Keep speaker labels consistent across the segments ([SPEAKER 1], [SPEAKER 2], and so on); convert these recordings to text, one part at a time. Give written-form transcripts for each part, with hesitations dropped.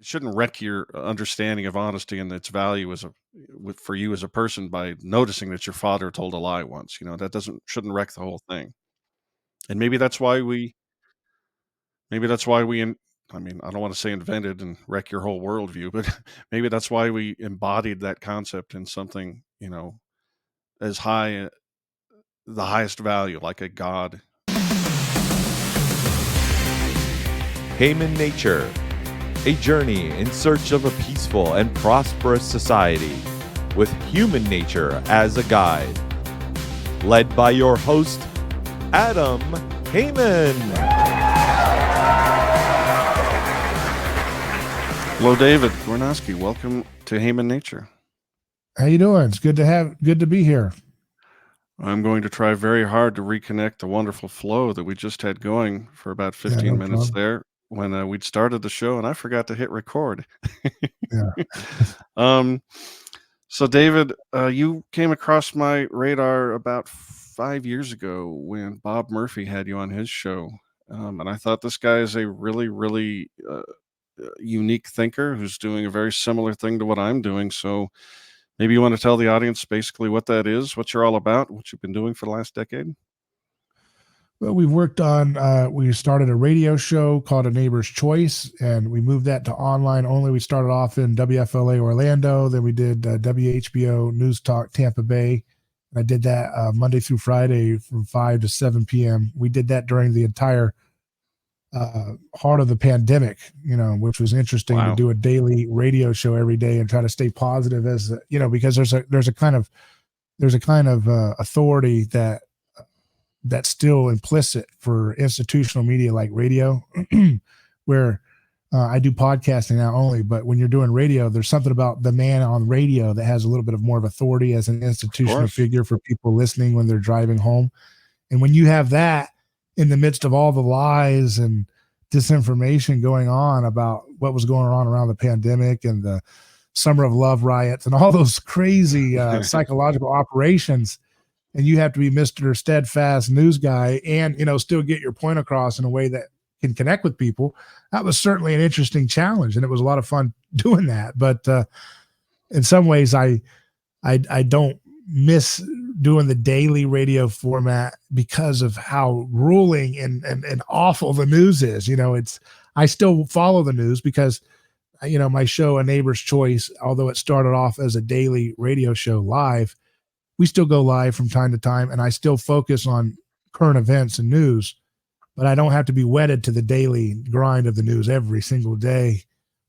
[SPEAKER 1] it shouldn't wreck your understanding of honesty and its value for you as a person by noticing that your father told a lie once. That doesn't shouldn't wreck the whole thing. And maybe that's why we I mean, I don't want to say invented and wreck your whole worldview, but maybe that's why we embodied that concept in something, as high, the highest value, like a god.
[SPEAKER 2] Human Nature, a journey in search of a peaceful and prosperous society with human nature as a guide. Led by your host, Adam Heyman.
[SPEAKER 1] Hello, David Gornoski. Welcome to Human Nature.
[SPEAKER 3] How you doing? It's good to be here.
[SPEAKER 1] I'm going to try very hard to reconnect the wonderful flow that we just had going for about 15 minutes
[SPEAKER 3] problem.
[SPEAKER 1] there when we'd started the show, and I forgot to hit record.
[SPEAKER 3] Yeah.
[SPEAKER 1] So David, you came across my radar about 5 years ago when Bob Murphy had you on his show. And I thought this guy is a really, really unique thinker who's doing a very similar thing to what I'm doing. So maybe you want to tell the audience basically what that is, what you're all about, what you've been doing for the last decade.
[SPEAKER 3] Well, we've worked on, we started a radio show called A Neighbor's Choice, and we moved that to online only. We started off in WFLA Orlando, then we did WHBO News Talk Tampa Bay. I did that Monday through Friday from 5 to 7 p.m. We did that during the entire heart of the pandemic, which was interesting.
[SPEAKER 1] Wow.
[SPEAKER 3] To do a daily radio show every day and try to stay positive because there's a kind of authority that's still implicit for institutional media like radio, where I do podcasting now only, but when you're doing radio, there's something about the man on radio that has a little bit of more of authority as an institutional figure for people listening when they're driving home. And when you have that in the midst of all the lies and disinformation going on about what was going on around the pandemic and the Summer of Love riots and all those crazy psychological operations, and you have to be Mr. Steadfast news guy and, still get your point across in a way that can connect with people. That was certainly an interesting challenge, and it was a lot of fun doing that. But in some ways, I don't miss doing the daily radio format because of how ruling and awful the news is. I still follow the news because, my show, A Neighbor's Choice, although it started off as a daily radio show live, we still go live from time to time, and I still focus on current events and news, but I don't have to be wedded to the daily grind of the news every single day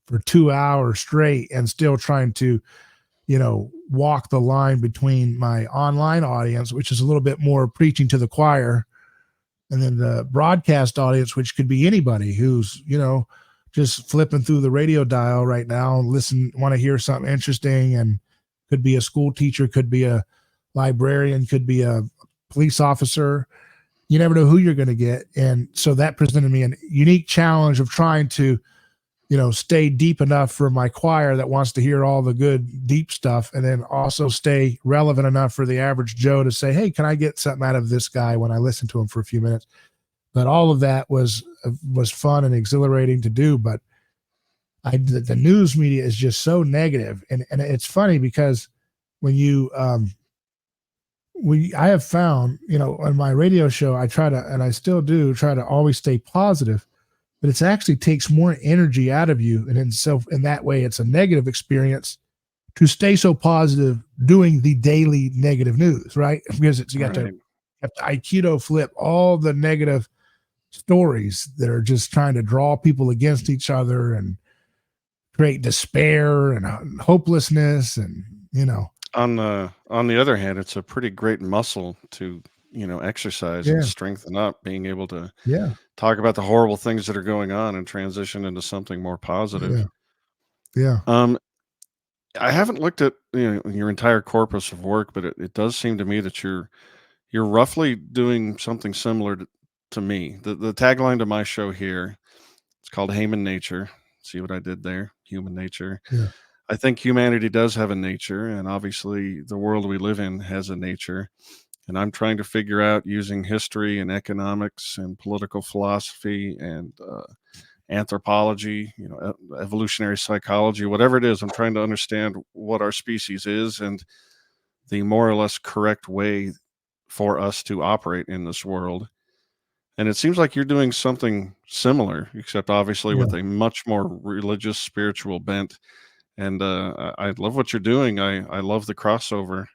[SPEAKER 3] for 2 hours straight and still trying to, walk the line between my online audience, which is a little bit more preaching to the choir, and then the broadcast audience, which could be anybody who's, just flipping through the radio dial right now, want to hear something interesting, and could be a school teacher, could be a librarian, could be a police officer. You never know who you're going to get. And so that presented me a unique challenge of trying to, stay deep enough for my choir that wants to hear all the good, deep stuff, and then also stay relevant enough for the average Joe to say, hey, can I get something out of this guy when I listen to him for a few minutes? But all of that was fun and exhilarating to do. But the news media is just so negative. And it's funny because when you, I have found, on my radio show, I try to, and I still do try to always stay positive, but it actually takes more energy out of you. And in that way, it's a negative experience to stay so positive doing the daily negative news, right? Because you have to Aikido flip all the negative stories that are just trying to draw people against each other and create despair and hopelessness and,
[SPEAKER 1] On the other hand, it's a pretty great muscle to, exercise and strengthen up, being able to talk about the horrible things that are going on and transition into something more positive.
[SPEAKER 3] Yeah.
[SPEAKER 1] I haven't looked at your entire corpus of work, but it does seem to me that you're roughly doing something similar to me. The tagline to my show here, it's called Human Nature. See what I did there? Human nature.
[SPEAKER 3] Yeah.
[SPEAKER 1] I think humanity does have a nature, and obviously the world we live in has a nature. And I'm trying to figure out, using history and economics and political philosophy and anthropology, evolutionary psychology, whatever it is. I'm trying to understand what our species is and the more or less correct way for us to operate in this world. And it seems like you're doing something similar, except obviously
[SPEAKER 3] Yeah.
[SPEAKER 1] with a much more religious, spiritual bent. And I love what you're doing. I love the crossover.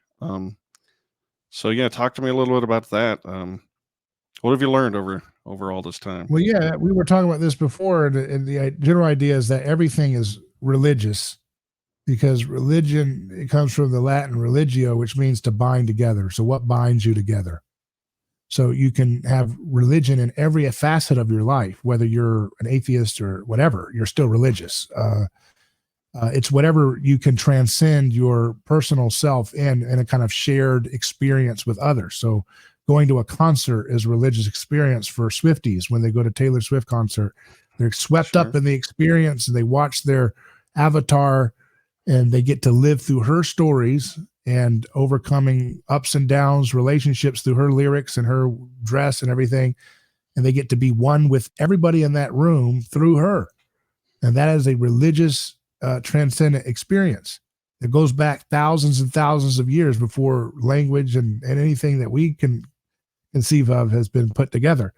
[SPEAKER 1] So yeah, talk to me a little bit about that. What have you learned over all this time?
[SPEAKER 3] Well, yeah, we were talking about this before, and the general idea is that everything is religious because religion, it comes from the Latin religio, which means to bind together. So what binds you together? So you can have religion in every facet of your life, whether you're an atheist or whatever, you're still religious. It's whatever you can transcend your personal self in a kind of shared experience with others. So going to a concert is a religious experience for Swifties. When they go to Taylor Swift concert, they're swept
[SPEAKER 1] Sure.
[SPEAKER 3] up in the experience and they watch their avatar and they get to live through her stories and overcoming ups and downs, relationships through her lyrics and her dress and everything. And they get to be one with everybody in that room through her. And that is a religious transcendent experience that goes back thousands and thousands of years before language and anything that we can conceive of has been put together.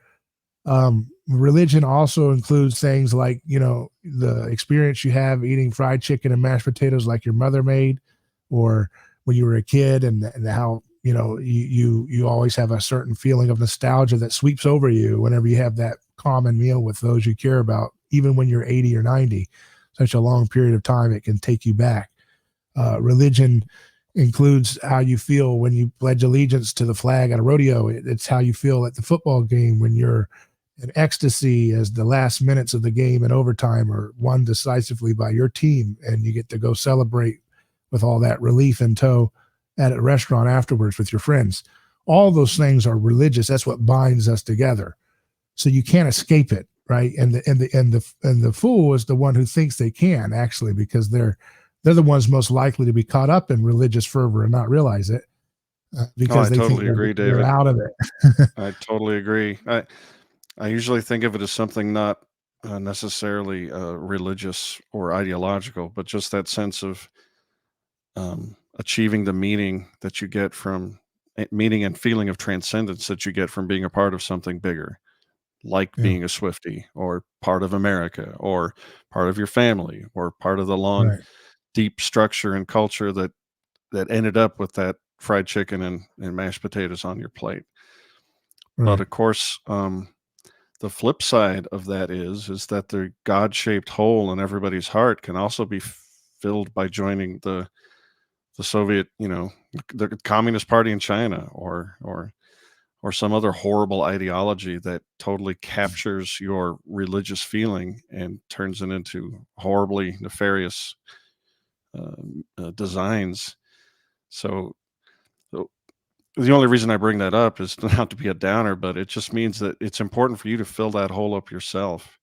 [SPEAKER 3] Religion also includes things like, the experience you have eating fried chicken and mashed potatoes like your mother made, or when you were a kid, and how, you always have a certain feeling of nostalgia that sweeps over you whenever you have that common meal with those you care about, even when you're 80 or 90. Such a long period of time, it can take you back. Religion includes how you feel when you pledge allegiance to the flag at a rodeo. It's how you feel at the football game when you're in ecstasy as the last minutes of the game in overtime are won decisively by your team, and you get to go celebrate with all that relief in tow at a restaurant afterwards with your friends. All those things are religious. That's what binds us together. So you can't escape it. Right. And the fool is the one who thinks they can, actually, because they're the ones most likely to be caught up in religious fervor and not realize it because
[SPEAKER 1] I
[SPEAKER 3] they
[SPEAKER 1] totally
[SPEAKER 3] think
[SPEAKER 1] agree,
[SPEAKER 3] they're
[SPEAKER 1] David.
[SPEAKER 3] out of it.
[SPEAKER 1] I totally agree. I usually think of it as something not necessarily religious or ideological, but just that sense of achieving the meaning that you get from meaning and feeling of transcendence that you get from being a part of something bigger, like
[SPEAKER 3] Yeah.
[SPEAKER 1] being a Swiftie or part of America or part of your family or part of the long,
[SPEAKER 3] Right.
[SPEAKER 1] deep structure and culture that ended up with that fried chicken and mashed potatoes on your plate. But
[SPEAKER 3] Right.
[SPEAKER 1] of course, the flip side of that is that the God-shaped hole in everybody's heart can also be filled by joining the Soviet, the Communist Party in China, or some other horrible ideology that totally captures your religious feeling and turns it into horribly nefarious designs. So the only reason I bring that up is not to be a downer, but it just means that it's important for you to fill that hole up yourself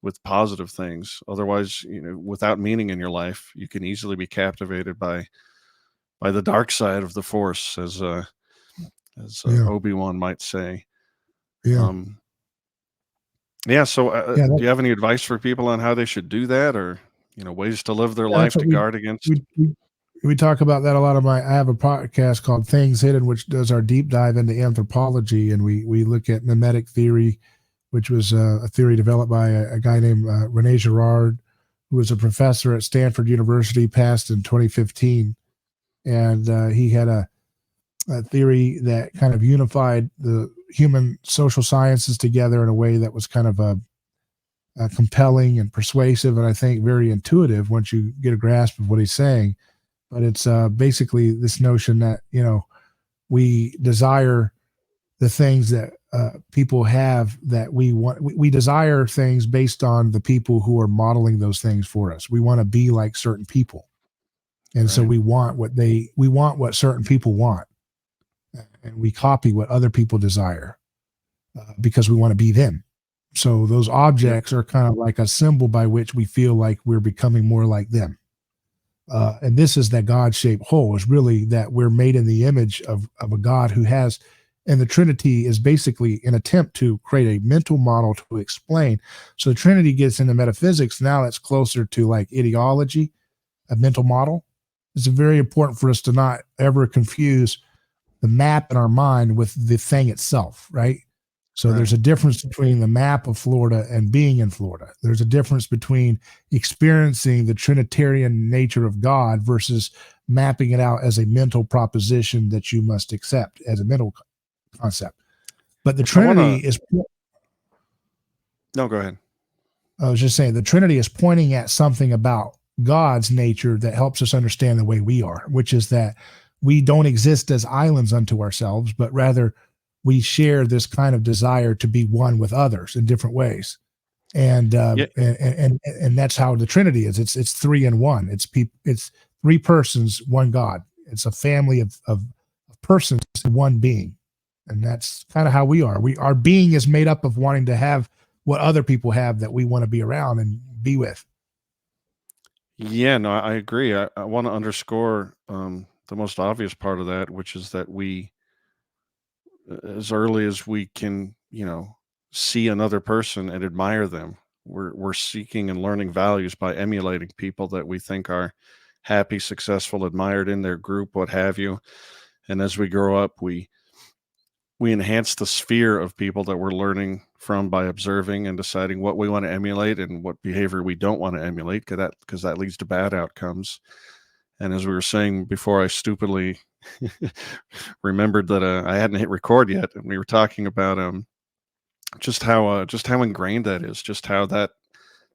[SPEAKER 1] with positive things. Otherwise, without meaning in your life, you can easily be captivated by the dark side of the Force, as
[SPEAKER 3] Yeah.
[SPEAKER 1] Obi-Wan might say.
[SPEAKER 3] Yeah.
[SPEAKER 1] Yeah. So,
[SPEAKER 3] Yeah.
[SPEAKER 1] do you have any advice for people on how they should do that, or ways to live their
[SPEAKER 3] That's
[SPEAKER 1] life
[SPEAKER 3] what
[SPEAKER 1] to guard against?
[SPEAKER 3] we talk about that a lot. I have a podcast called Things Hidden, which does our deep dive into anthropology, and we look at mimetic theory, which was a theory developed by a guy named Rene Girard, who was a professor at Stanford University, passed in 2015, and he had a theory that kind of unified the human social sciences together in a way that was kind of compelling and persuasive, and I think very intuitive once you get a grasp of what he's saying. But it's basically this notion that we desire the things that people have that we want. We desire things based on the people who are modeling those things for us. We want to be like certain people, and so
[SPEAKER 1] Right.
[SPEAKER 3] we want what certain people want, and we copy what other people desire because we want to be them. So those objects are kind of like a symbol by which we feel like we're becoming more like them. And this is that God-shaped hole, is really that we're made in the image of a God who has And the Trinity is basically an attempt to create a mental model to explain. So the Trinity gets into metaphysics. Now it's closer to like ideology, a mental model. It's very important for us to not ever confuse the map in our mind with the thing itself, right? So
[SPEAKER 1] Right.
[SPEAKER 3] there's a difference between the map of Florida and being in Florida. There's a difference between experiencing the Trinitarian nature of God versus mapping it out as a mental proposition that you must accept as a mental concept. But the Trinity is,
[SPEAKER 1] No, go ahead.
[SPEAKER 3] I was just saying, the Trinity is pointing at something about God's nature that helps us understand the way we are, which is that we don't exist as islands unto ourselves, but rather we share this kind of desire to be one with others in different ways. And
[SPEAKER 1] Yeah.
[SPEAKER 3] and that's how the Trinity is. It's three in one. It's three persons, one God. It's a family of persons, one being. And that's kind of how we are. Our being is made up of wanting to have what other people have that we want to be around and be with.
[SPEAKER 1] Yeah, no, I agree. I want to underscore the most obvious part of that, which is that we, as early as we can, see another person and admire them, we're seeking and learning values by emulating people that we think are happy, successful, admired in their group, what have you. And as we grow up, we enhance the sphere of people that we're learning from by observing and deciding what we want to emulate and what behavior we don't want to emulate, because that leads to bad outcomes. And as we were saying before, I stupidly remembered that I hadn't hit record yet, and we were talking about just how ingrained that is, just how that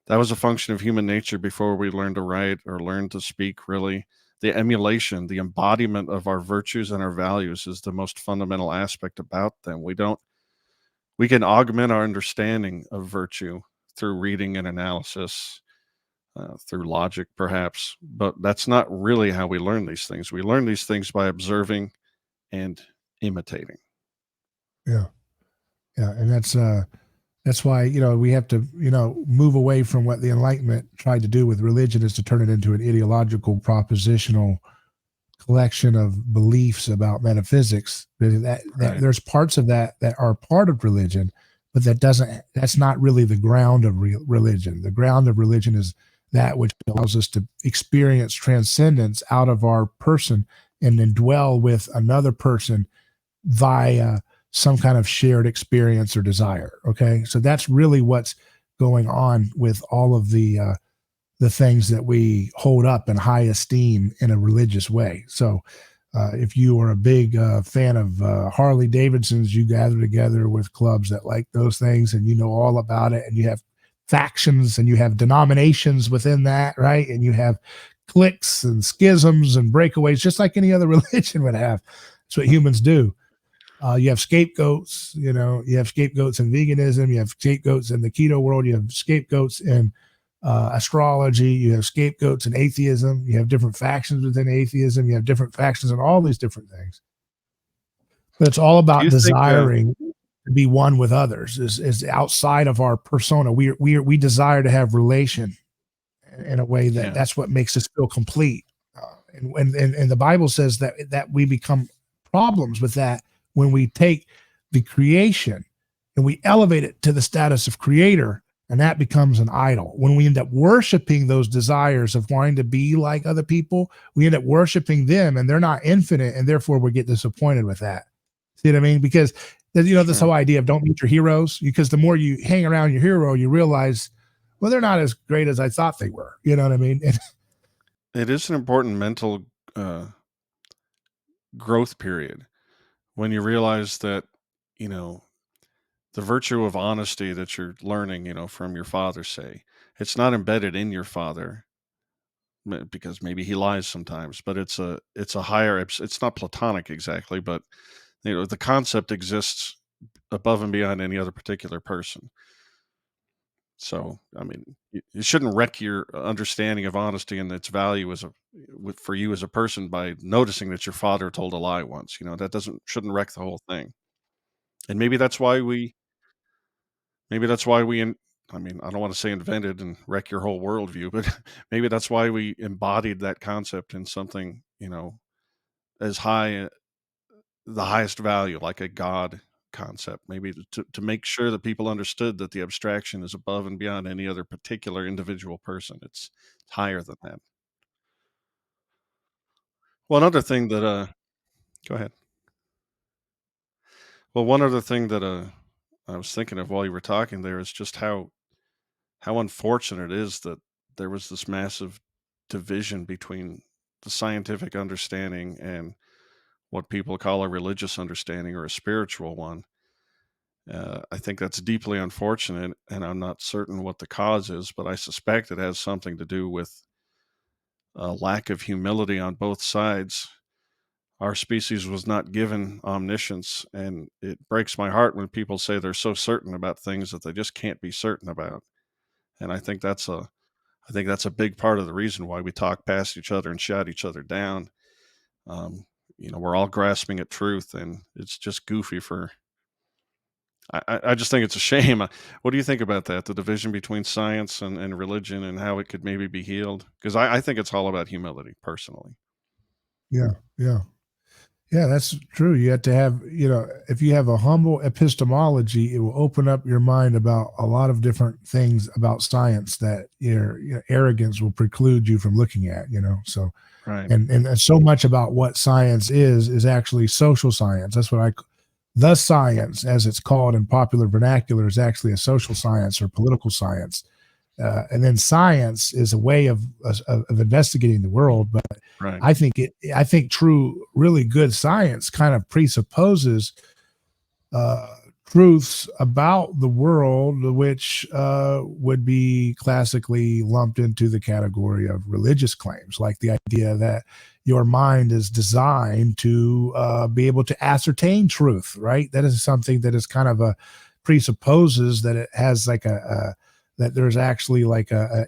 [SPEAKER 1] was a function of human nature before we learned to write or learned to speak. Really, the emulation, the embodiment of our virtues and our values is the most fundamental aspect about them. We can augment our understanding of virtue through reading and analysis, through logic perhaps, but that's not really how we learn these things. We learn these things by observing and imitating.
[SPEAKER 3] Yeah. Yeah. And that's why, we have to, move away from what the Enlightenment tried to do with religion, is to turn it into an ideological, propositional collection of beliefs about metaphysics. That
[SPEAKER 1] Right.
[SPEAKER 3] there's parts of that are part of religion, but that's not really the ground of religion. The ground of religion is that which allows us to experience transcendence out of our person and then dwell with another person via some kind of shared experience or desire. Okay, so that's really what's going on with all of the things that we hold up in high esteem in a religious way. So if you are a big fan of Harley Davidsons, you gather together with clubs that like those things, and you know all about it, and you have factions and you have denominations within that, right? And you have cliques and schisms and breakaways, just like any other religion would have. That's what humans do. You have scapegoats, you have scapegoats in veganism, you have scapegoats in the keto world, you have scapegoats in astrology, you have scapegoats in atheism, you have different factions within atheism, you have different factions in all these different things. But it's all
[SPEAKER 1] Do
[SPEAKER 3] about
[SPEAKER 1] you think?
[SPEAKER 3] desiring to be one with others, is outside of our persona. We desire to have relation in a way
[SPEAKER 1] Yeah.
[SPEAKER 3] that's what makes us feel complete. And the Bible says that we become problems with that when we take the creation and we elevate it to the status of creator, and that becomes an idol. When we end up worshiping those desires of wanting to be like other people, we end up worshiping them, and they're not infinite, and therefore we get disappointed with that. See what I mean? Because this whole idea of don't meet your heroes, because the more you hang around your hero, you realize, well, they're not as great as I thought they were. You know what I mean?
[SPEAKER 1] It is an important mental growth period when you realize that, you know, the virtue of honesty that you're learning, from your father, say, it's not embedded in your father, because maybe he lies sometimes, but it's a higher, it's not platonic exactly, but the concept exists above and beyond any other particular person. So, I mean, it shouldn't wreck your understanding of honesty and its value for you as a person by noticing that your father told a lie once. That doesn't shouldn't wreck the whole thing. And maybe that's why we I mean, I don't want to say invented and wreck your whole worldview, but maybe that's why we embodied that concept in something, as high the highest value, like a God concept, maybe to make sure that people understood that the abstraction is above and beyond any other particular individual person. It's higher than that. One other thing that go ahead. Well, one other thing that I was thinking of while you were talking there is just how unfortunate it is that there was this massive division between the scientific understanding and what people call a religious understanding or a spiritual one. I think that's deeply unfortunate, and I'm not certain what the cause is, but I suspect it has something to do with a lack of humility on both sides. Our species was not given omniscience, and it breaks my heart when people say they're so certain about things that they just can't be certain about. And I think that's a big part of the reason why we talk past each other and shout each other down. Um, we're all grasping at truth, and it's just goofy for. I just think it's a shame. What do you think about that? The division between science and religion and how it could maybe be healed? Because I think it's all about humility, personally.
[SPEAKER 3] Yeah, yeah. Yeah, that's true. You have to have, if you have a humble epistemology, it will open up your mind about a lot of different things about science that your arrogance will preclude you from looking at. So,
[SPEAKER 1] Right.
[SPEAKER 3] and so much about what science is actually social science. That's what the science, as it's called in popular vernacular, is actually a social science or political science. And then science is a way of investigating the world. But
[SPEAKER 1] Right.
[SPEAKER 3] I think true, really good science kind of presupposes uh, truths about the world, which would be classically lumped into the category of religious claims, like the idea that your mind is designed to be able to ascertain truth, right? That is something that is kind of presupposes that it has like that there's actually like an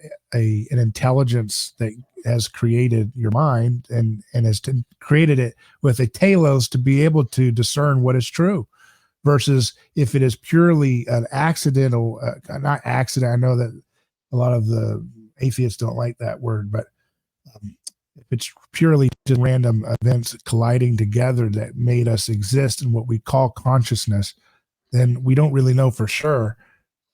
[SPEAKER 3] intelligence that has created your mind and has created it with a telos to be able to discern what is true, versus if it is purely an accidental, not accident. I know that a lot of the atheists don't like that word, but if it's purely just random events colliding together that made us exist in what we call consciousness, then we don't really know for sure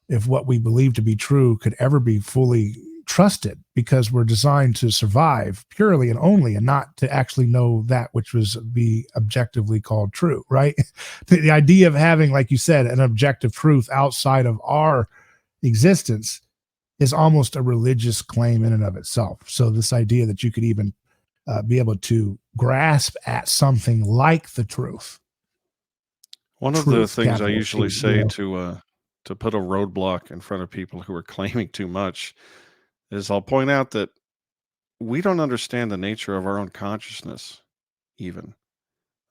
[SPEAKER 3] if what we believe to be true could ever be fully trusted, because we're designed to survive purely and only, and not to actually know that which was be objectively called true, right? The idea of having, like you said, an objective truth outside of our existence is almost a religious claim in and of itself. So this idea that you could even be able to grasp at something like the truth,
[SPEAKER 1] One of the
[SPEAKER 3] truth,
[SPEAKER 1] things I
[SPEAKER 3] capital
[SPEAKER 1] usually
[SPEAKER 3] T,
[SPEAKER 1] say to put a roadblock in front of people who are claiming too much is I'll point out that we don't understand the nature of our own consciousness, even.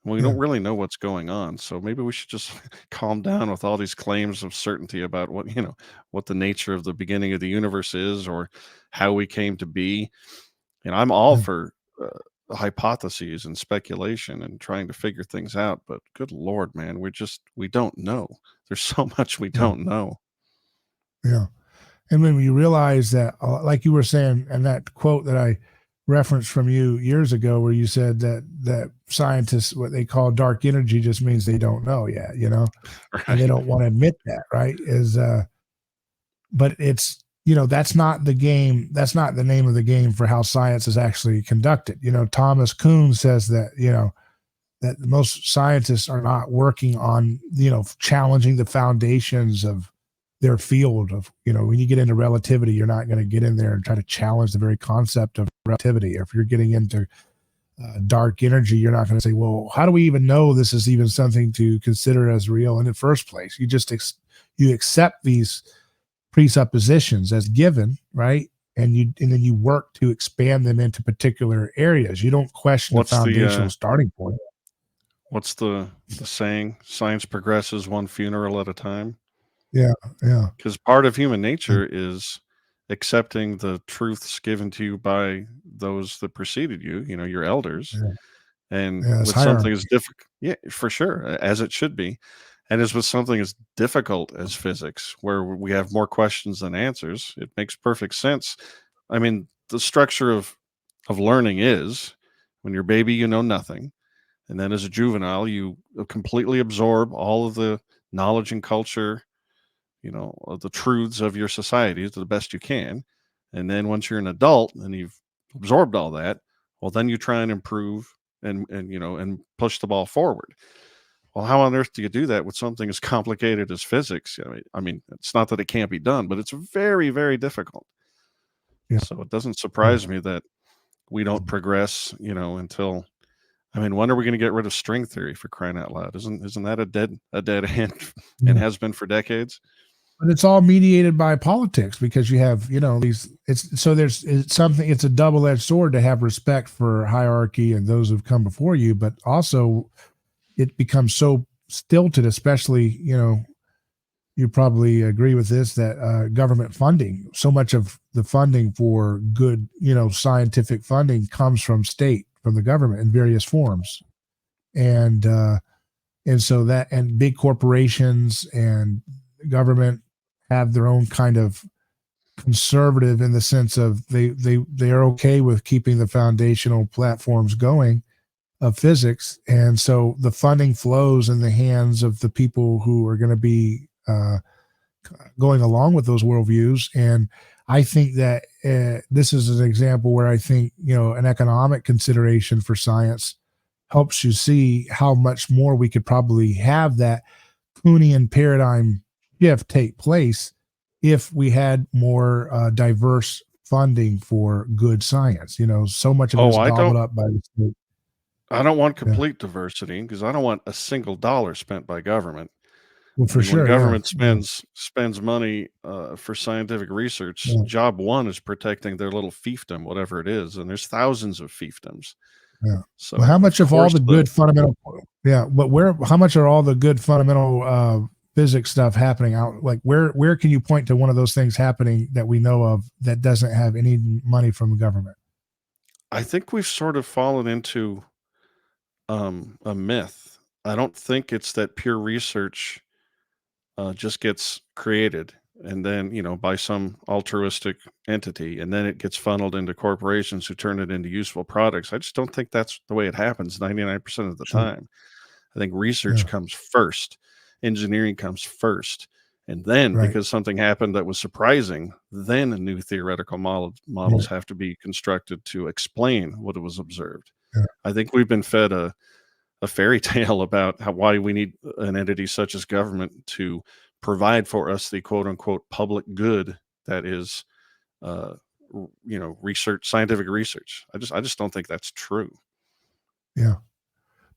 [SPEAKER 1] We
[SPEAKER 3] yeah,
[SPEAKER 1] don't really know what's going on. So maybe we should just calm down with all these claims of certainty about what the nature of the beginning of the universe is or how we came to be. And I'm all
[SPEAKER 3] yeah,
[SPEAKER 1] for hypotheses and speculation and trying to figure things out. But good Lord, man, we don't know. There's so much we
[SPEAKER 3] yeah,
[SPEAKER 1] don't know.
[SPEAKER 3] yeah. And when you realize that, like you were saying, and that quote that I referenced from you years ago, where you said that scientists, what they call dark energy, just means they don't know yet, and they
[SPEAKER 1] Right.
[SPEAKER 3] don't want to admit that, right? But it's, that's not the game. That's not the name of the game for how science is actually conducted. Thomas Kuhn says that, that most scientists are not working on, challenging the foundations of their field of, when you get into relativity, you're not going to get in there and try to challenge the very concept of relativity. Or if you're getting into dark energy, you're not going to say, well, how do we even know this is even something to consider as real in the first place? You just you accept these presuppositions as given, right? And then you work to expand them into particular areas. You don't question the
[SPEAKER 1] What's the
[SPEAKER 3] foundational starting point.
[SPEAKER 1] what's the saying? Science progresses one funeral at a time.
[SPEAKER 3] Yeah, yeah,
[SPEAKER 1] Because part of human nature is accepting the truths given to you by those that preceded you, your elders.
[SPEAKER 3] yeah,
[SPEAKER 1] And
[SPEAKER 3] yeah. It's
[SPEAKER 1] with something as
[SPEAKER 3] hierarchy.
[SPEAKER 1] difficult, yeah, for sure, as it should be. And as with something as difficult as physics, where we have more questions than answers, it makes perfect sense. I mean, the structure of learning is when you're a baby, you know nothing. And then as a juvenile, you completely absorb all of the knowledge and culture, of the truths of your society to the best you can. And then once you're an adult and you've absorbed all that, well, then you try and improve and push the ball forward. Well, how on earth do you do that with something as complicated as physics? I mean, it's not that it can't be done, but it's very, very difficult.
[SPEAKER 3] Yeah.
[SPEAKER 1] So it doesn't surprise me that we don't progress, until, when are we going to get rid of string theory, for crying out loud? Isn't that a dead end and has been for decades?
[SPEAKER 3] But it's all mediated by politics, because you have, it's a double-edged sword to have respect for hierarchy and those who've come before you, but also it becomes so stilted, especially, you probably agree with this, that government funding, so much of the funding for good, scientific funding comes from the government in various forms. And so and big corporations and government have their own kind of conservative, in the sense of they are okay with keeping the foundational platforms going of physics. And so the funding flows in the hands of the people who are going to be going along with those worldviews. And I think that this is an example where I think, an economic consideration for science helps you see how much more we could probably have that Kuhnian paradigm shift take place if we had more diverse funding for good science. So much of it is gobbled up by the state.
[SPEAKER 1] I don't want complete diversity, because I don't want a single dollar spent by government.
[SPEAKER 3] Well, for sure,
[SPEAKER 1] when government spends money for scientific research, job one is protecting their little fiefdom, whatever it is, and there's thousands of fiefdoms.
[SPEAKER 3] Yeah.
[SPEAKER 1] So
[SPEAKER 3] how much of all the good fundamental? Yeah, but how much are all the good fundamental physics stuff happening out? Like, where can you point to one of those things happening that we know of that doesn't have any money from the government?
[SPEAKER 1] I think we've sort of fallen into a myth. I don't think it's that pure research just gets created and then, by some altruistic entity, and then it gets funneled into corporations who turn it into useful products. I just don't think that's the way it happens 99% of the time. I think research comes first, engineering comes first, and then because something happened that was surprising, then new theoretical models have to be constructed to explain what was observed. I think we've been fed a fairy tale about why we need an entity such as government to provide for us the quote unquote public good that is, research, scientific research. I just don't think that's true.
[SPEAKER 3] Yeah.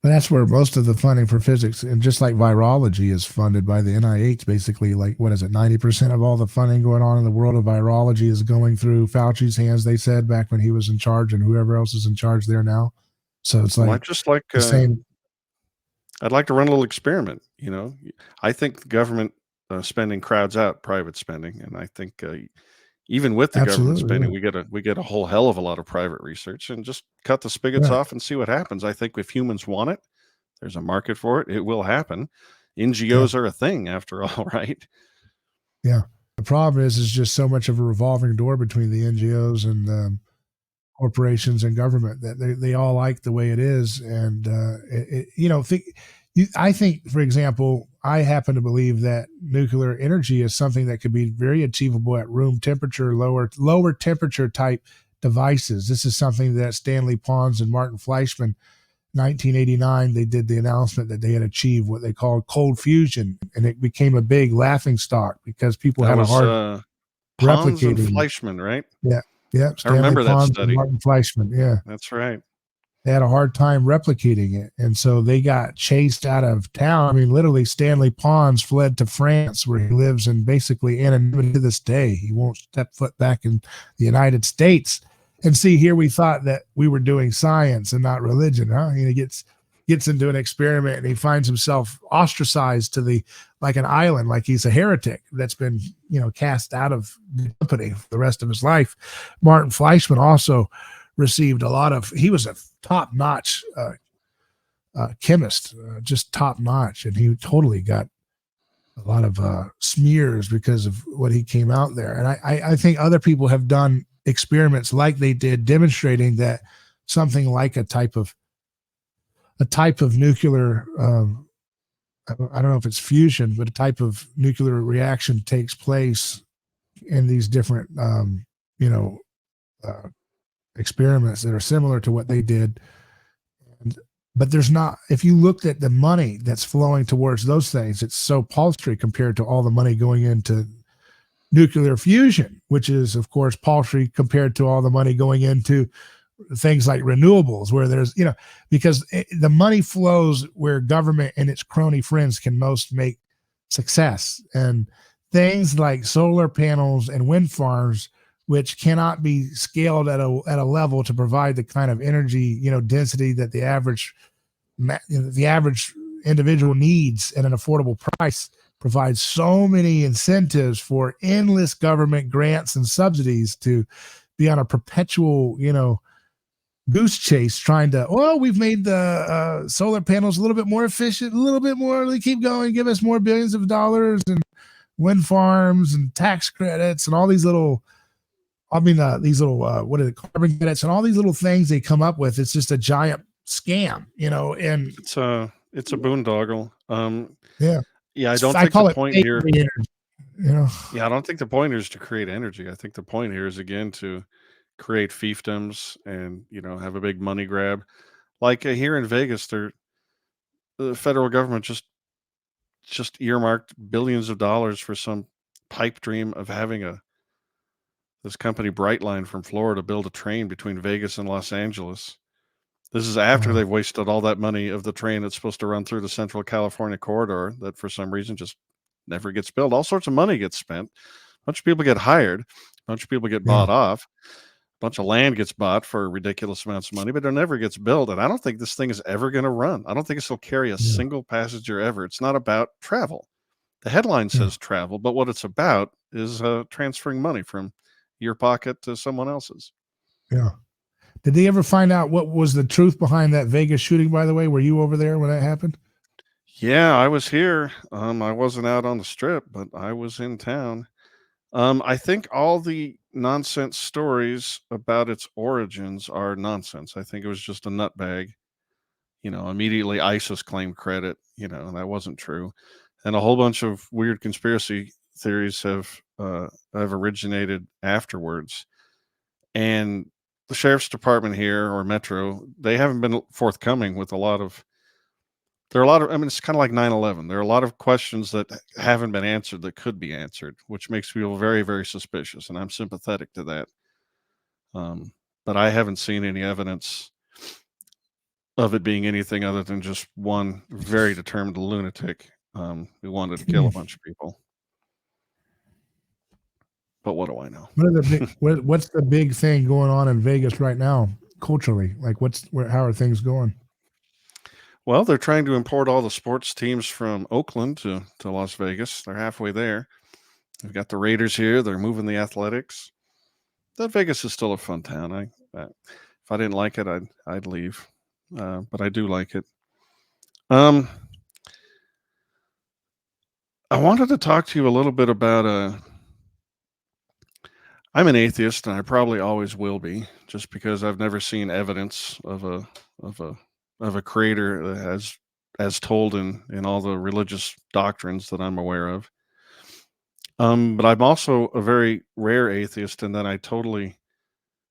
[SPEAKER 3] But that's where most of the funding for physics, and just like virology, is funded by the NIH, basically. Like, what is it? 90% of all the funding going on in the world of virology is going through Fauci's hands, they said, back when he was in charge, and whoever else is in charge there now. So it's like, the same.
[SPEAKER 1] I'd like to run a little experiment. I think the government spending crowds out private spending, and I think even with the government spending, we get a whole hell of a lot of private research, and just cut the spigots off and see what happens. I think if humans want it, there's a market for it. It will happen. NGOs are a thing, after all, right?
[SPEAKER 3] Yeah. The problem is just so much of a revolving door between the NGOs and corporations and government that they all like the way it is. And, I think, for example, I happen to believe that nuclear energy is something that could be very achievable at room temperature, lower temperature type devices. This is something that Stanley Pons and Martin Fleischmann, 1989, they did the announcement that they had achieved what they called cold fusion, and it became a big laughing stock because people had a hard
[SPEAKER 1] Pons and
[SPEAKER 3] replicating.
[SPEAKER 1] Fleischmann, right?
[SPEAKER 3] Yeah. Yeah.
[SPEAKER 1] I remember that
[SPEAKER 3] Pons
[SPEAKER 1] study.
[SPEAKER 3] and Martin Fleischmann. Yeah.
[SPEAKER 1] That's right.
[SPEAKER 3] They had a hard time replicating it. And so they got chased out of town. I mean, literally, Stanley Pons fled to France, where he lives in basically anonymity to this day. He won't step foot back in the United States. And see, here we thought that we were doing science and not religion, huh? And he gets into an experiment, and he finds himself ostracized to like an island, like he's a heretic that's been, cast out of the company for the rest of his life. Martin Fleischmann also received he was a top-notch chemist, just top-notch, and he totally got a lot of smears because of what he came out there. And I think other people have done experiments like they did, demonstrating that something like a type of a type of nuclear, I don't know if it's fusion, but a type of nuclear reaction takes place in these different, you know, experiments that are similar to what they did. But there's not, if you looked at the money that's flowing towards those things, it's so paltry compared to all the money going into nuclear fusion, which is, of course, paltry compared to all the money going into things like renewables, where there's, because the money flows where government and its crony friends can most make success. And things like solar panels and wind farms, which cannot be scaled at a level to provide the kind of energy, density that the average individual needs at an affordable price, provides so many incentives for endless government grants and subsidies to be on a perpetual, goose chase trying to, we've made the solar panels a little bit more efficient, a little bit more, they keep going, give us more billions of dollars, and wind farms and tax credits and all these little, these little, what are the carbon credits and all these little things they come up with. It's just a giant scam, and
[SPEAKER 1] it's a boondoggle.
[SPEAKER 3] Yeah.
[SPEAKER 1] Yeah, I don't
[SPEAKER 3] I
[SPEAKER 1] think
[SPEAKER 3] call
[SPEAKER 1] the
[SPEAKER 3] it
[SPEAKER 1] point
[SPEAKER 3] fake
[SPEAKER 1] here.
[SPEAKER 3] energy,
[SPEAKER 1] Yeah, I don't think the point here is to create energy. I think the point here is again to create fiefdoms and have a big money grab. Like here in Vegas, the federal government just earmarked billions of dollars for some pipe dream of having this company Brightline from Florida build a train between Vegas and Los Angeles. This is after
[SPEAKER 3] Wow.
[SPEAKER 1] they've wasted all that money of the train that's supposed to run through the Central California corridor that for some reason just never gets built. All sorts of money gets spent. A bunch of people get hired. A bunch of people get bought off. A bunch of land gets bought for ridiculous amounts of money, but it never gets built. And I don't think this thing is ever going to run. I don't think this will carry a single passenger ever. It's not about travel. The headline says travel, but what it's about is transferring money from your pocket to someone else's.
[SPEAKER 3] Yeah. Did they ever find out what was the truth behind that Vegas shooting, by the way? Were you over there when that happened?
[SPEAKER 1] Yeah, I was here. I wasn't out on the strip, but I was in town. I think all the nonsense stories about its origins are nonsense. I think it was just a nutbag. Immediately ISIS claimed credit, and that wasn't true. And a whole bunch of weird conspiracy theories have originated afterwards. And the sheriff's department here or Metro, they haven't been forthcoming with there are a lot of, it's kind of like 9/11. There are a lot of questions that haven't been answered that could be answered, which makes me feel very, very suspicious. And I'm sympathetic to that. But I haven't seen any evidence of it being anything other than just one very determined lunatic who wanted to kill a bunch of people. But what do I know?
[SPEAKER 3] What's the big thing going on in Vegas right now culturally? Like how are things going?
[SPEAKER 1] Well, they're trying to import all the sports teams from Oakland to Las Vegas. They're halfway there. They've got the Raiders here. They're moving the Athletics. That Vegas is still a fun town. If I didn't like it, I'd leave. But I do like it. I wanted to talk to you a little bit about I'm an atheist, and I probably always will be, just because I've never seen evidence of a creator that as told in all the religious doctrines that I'm aware of. But I'm also a very rare atheist in that I totally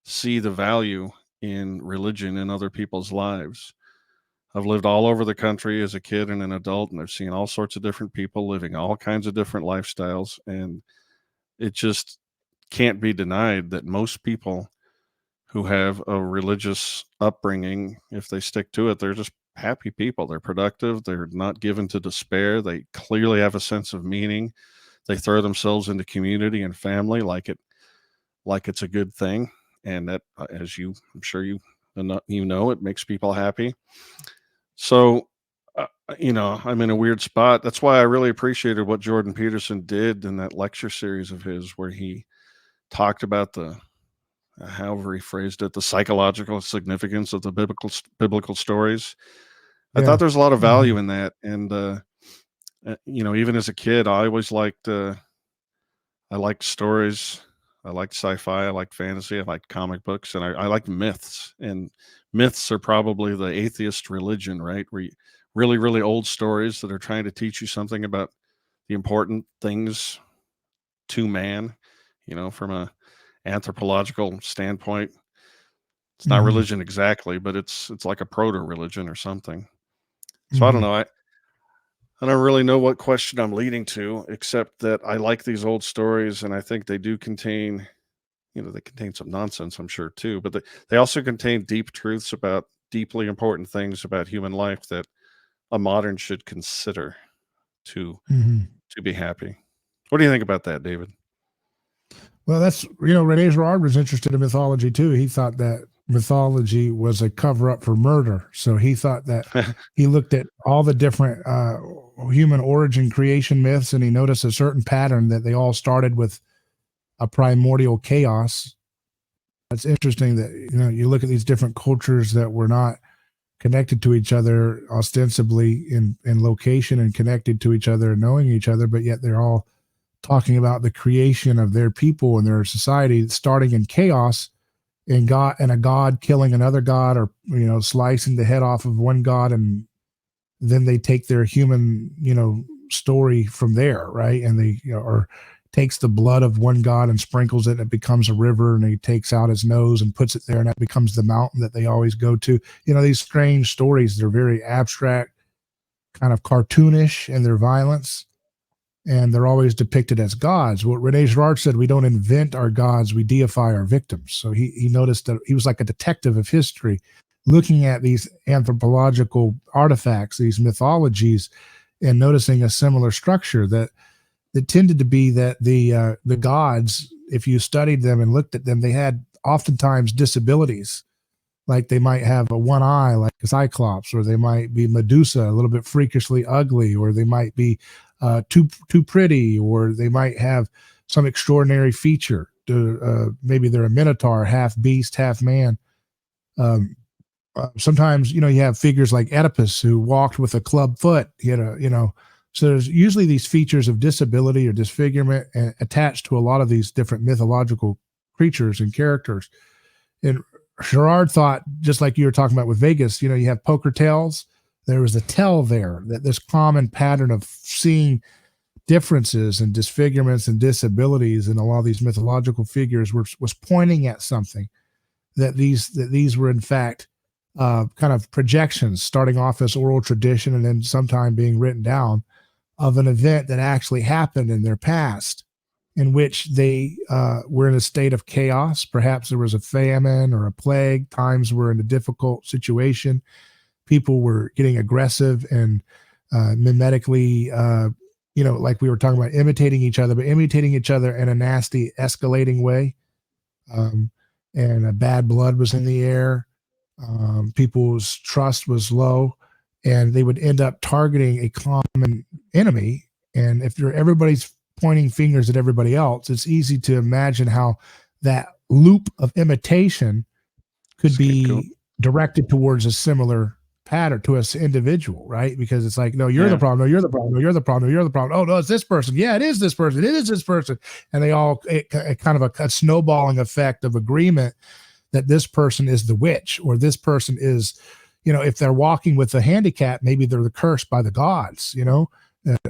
[SPEAKER 1] see the value in religion in other people's lives. I've lived all over the country as a kid and an adult, and I've seen all sorts of different people living all kinds of different lifestyles. And it just can't be denied that most people who have a religious upbringing, if they stick to it, they're just happy people. They're productive. They're not given to despair. They clearly have a sense of meaning. They throw themselves into community and family like it's a good thing. And that, as I'm sure you know, it makes people happy. So, I'm in a weird spot. That's why I really appreciated what Jordan Peterson did in that lecture series of his, where he talked about however he phrased it, the psychological significance of the biblical stories. I thought there's a lot of value in that. And, even as a kid, I always liked stories. I like sci-fi, I like fantasy, I like comic books, and I like myths. And myths are probably the atheist religion, right? Really, really old stories that are trying to teach you something about the important things to man, from a anthropological standpoint. It's not
[SPEAKER 3] Mhm.
[SPEAKER 1] religion exactly, but it's like a proto-religion or something. So I don't
[SPEAKER 3] Mhm.
[SPEAKER 1] know. I don't really know what question I'm leading to, except that I like these old stories, and I think they do contain, they contain some nonsense, I'm sure too, but they also contain deep truths about deeply important things about human life that a modern should consider to
[SPEAKER 3] Mhm.
[SPEAKER 1] to be happy. What do you think about that, David?
[SPEAKER 3] Well, that's, Rene Girard was interested in mythology too. He thought that mythology was a cover up for murder. So he thought that he looked at all the different human origin creation myths, and he noticed a certain pattern that they all started with a primordial chaos. It's interesting that, you look at these different cultures that were not connected to each other ostensibly in location and connected to each other and knowing each other, but yet they're all talking about the creation of their people and their society starting in chaos, and a god killing another god, or slicing the head off of one god, and then they take their human story from there, right? And they or takes the blood of one god and sprinkles it, and it becomes a river, and he takes out his nose and puts it there, and that becomes the mountain that they always go to. These strange stories, they're very abstract, kind of cartoonish in their violence, and they're always depicted as gods. What Rene Girard said, we don't invent our gods, we deify our victims. So he noticed that he was like a detective of history, looking at these anthropological artifacts, these mythologies, and noticing a similar structure that tended to be that the gods, if you studied them and looked at them, they had oftentimes disabilities. Like they might have a one eye, like a cyclops, or they might be Medusa, a little bit freakishly ugly, or they might be too pretty, or they might have some extraordinary feature. Maybe they're a minotaur, half beast, half man. Sometimes you have figures like Oedipus, who walked with a club foot. So there's usually these features of disability or disfigurement attached to a lot of these different mythological creatures and characters. And Girard thought, just like you were talking about with Vegas, you have poker tails. There was a tell there, that this common pattern of seeing differences and disfigurements and disabilities in a lot of these mythological figures was pointing at something, that these were in fact kind of projections, starting off as oral tradition and then sometime being written down, of an event that actually happened in their past, in which they were in a state of chaos. Perhaps there was a famine or a plague. Times were in a difficult situation. People were getting aggressive and mimetically, like we were talking about, imitating each other, but imitating each other in a nasty, escalating way. And bad blood was in the air. People's trust was low, and they would end up targeting a common enemy. And if everybody's pointing fingers at everybody else, it's easy to imagine how that loop of imitation could
[SPEAKER 1] Scapegoat.
[SPEAKER 3] be directed towards a similar pattern to us individual, right? Because it's like, no, you're the
[SPEAKER 1] Yeah.
[SPEAKER 3] problem. No, you're the problem. No, you're the problem. No, you're the problem. Oh, no, it's this person. Yeah, it is this person. It is this person. And they all, kind of a snowballing effect of agreement that this person is the witch, or this person is, if they're walking with a handicap, maybe they're the cursed by the gods,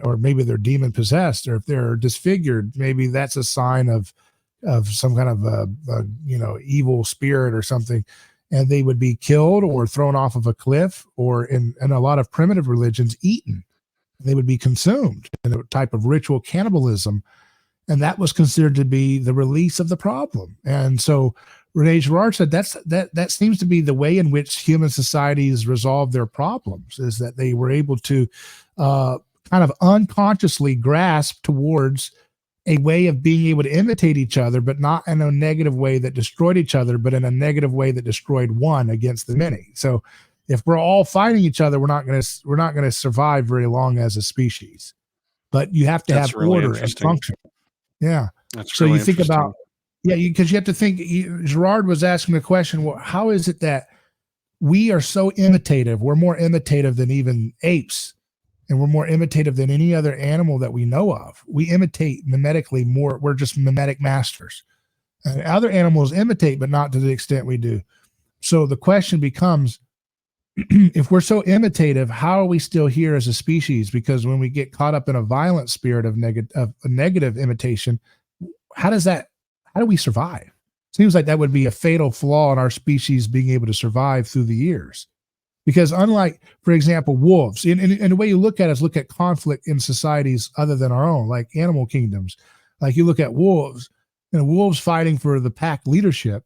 [SPEAKER 3] or maybe they're demon possessed, or if they're disfigured, maybe that's a sign of some kind of a evil spirit or something, and they would be killed or thrown off of a cliff, or in a lot of primitive religions, eaten. They would be consumed in a type of ritual cannibalism, and that was considered to be the release of the problem. And so Rene Girard said that seems to be the way in which human societies resolve their problems, is that they were able to kind of unconsciously grasp towards a way of being able to imitate each other, but not in a negative way that destroyed each other, but in a negative way that destroyed one against the many. So if we're all fighting each other, we're not going to survive very long as a species. But you have to
[SPEAKER 1] That's
[SPEAKER 3] have
[SPEAKER 1] really
[SPEAKER 3] order and
[SPEAKER 1] interesting.
[SPEAKER 3] function. Yeah.
[SPEAKER 1] That's
[SPEAKER 3] So
[SPEAKER 1] really
[SPEAKER 3] you think about,
[SPEAKER 1] interesting.
[SPEAKER 3] because you have to think. Girard was asking the question: well, how is it that we are so imitative? We're more imitative than even apes, and we're more imitative than any other animal that we know of. We imitate mimetically more. We're just mimetic masters. And other animals imitate, but not to the extent we do. So the question becomes, if we're so imitative, how are we still here as a species? Because when we get caught up in a violent spirit of negative imitation, how do we survive? Seems like that would be a fatal flaw in our species being able to survive through the years. Because unlike, for example, wolves, and the way you look at it is look at conflict in societies other than our own, like animal kingdoms. Like you look at wolves, wolves fighting for the pack leadership.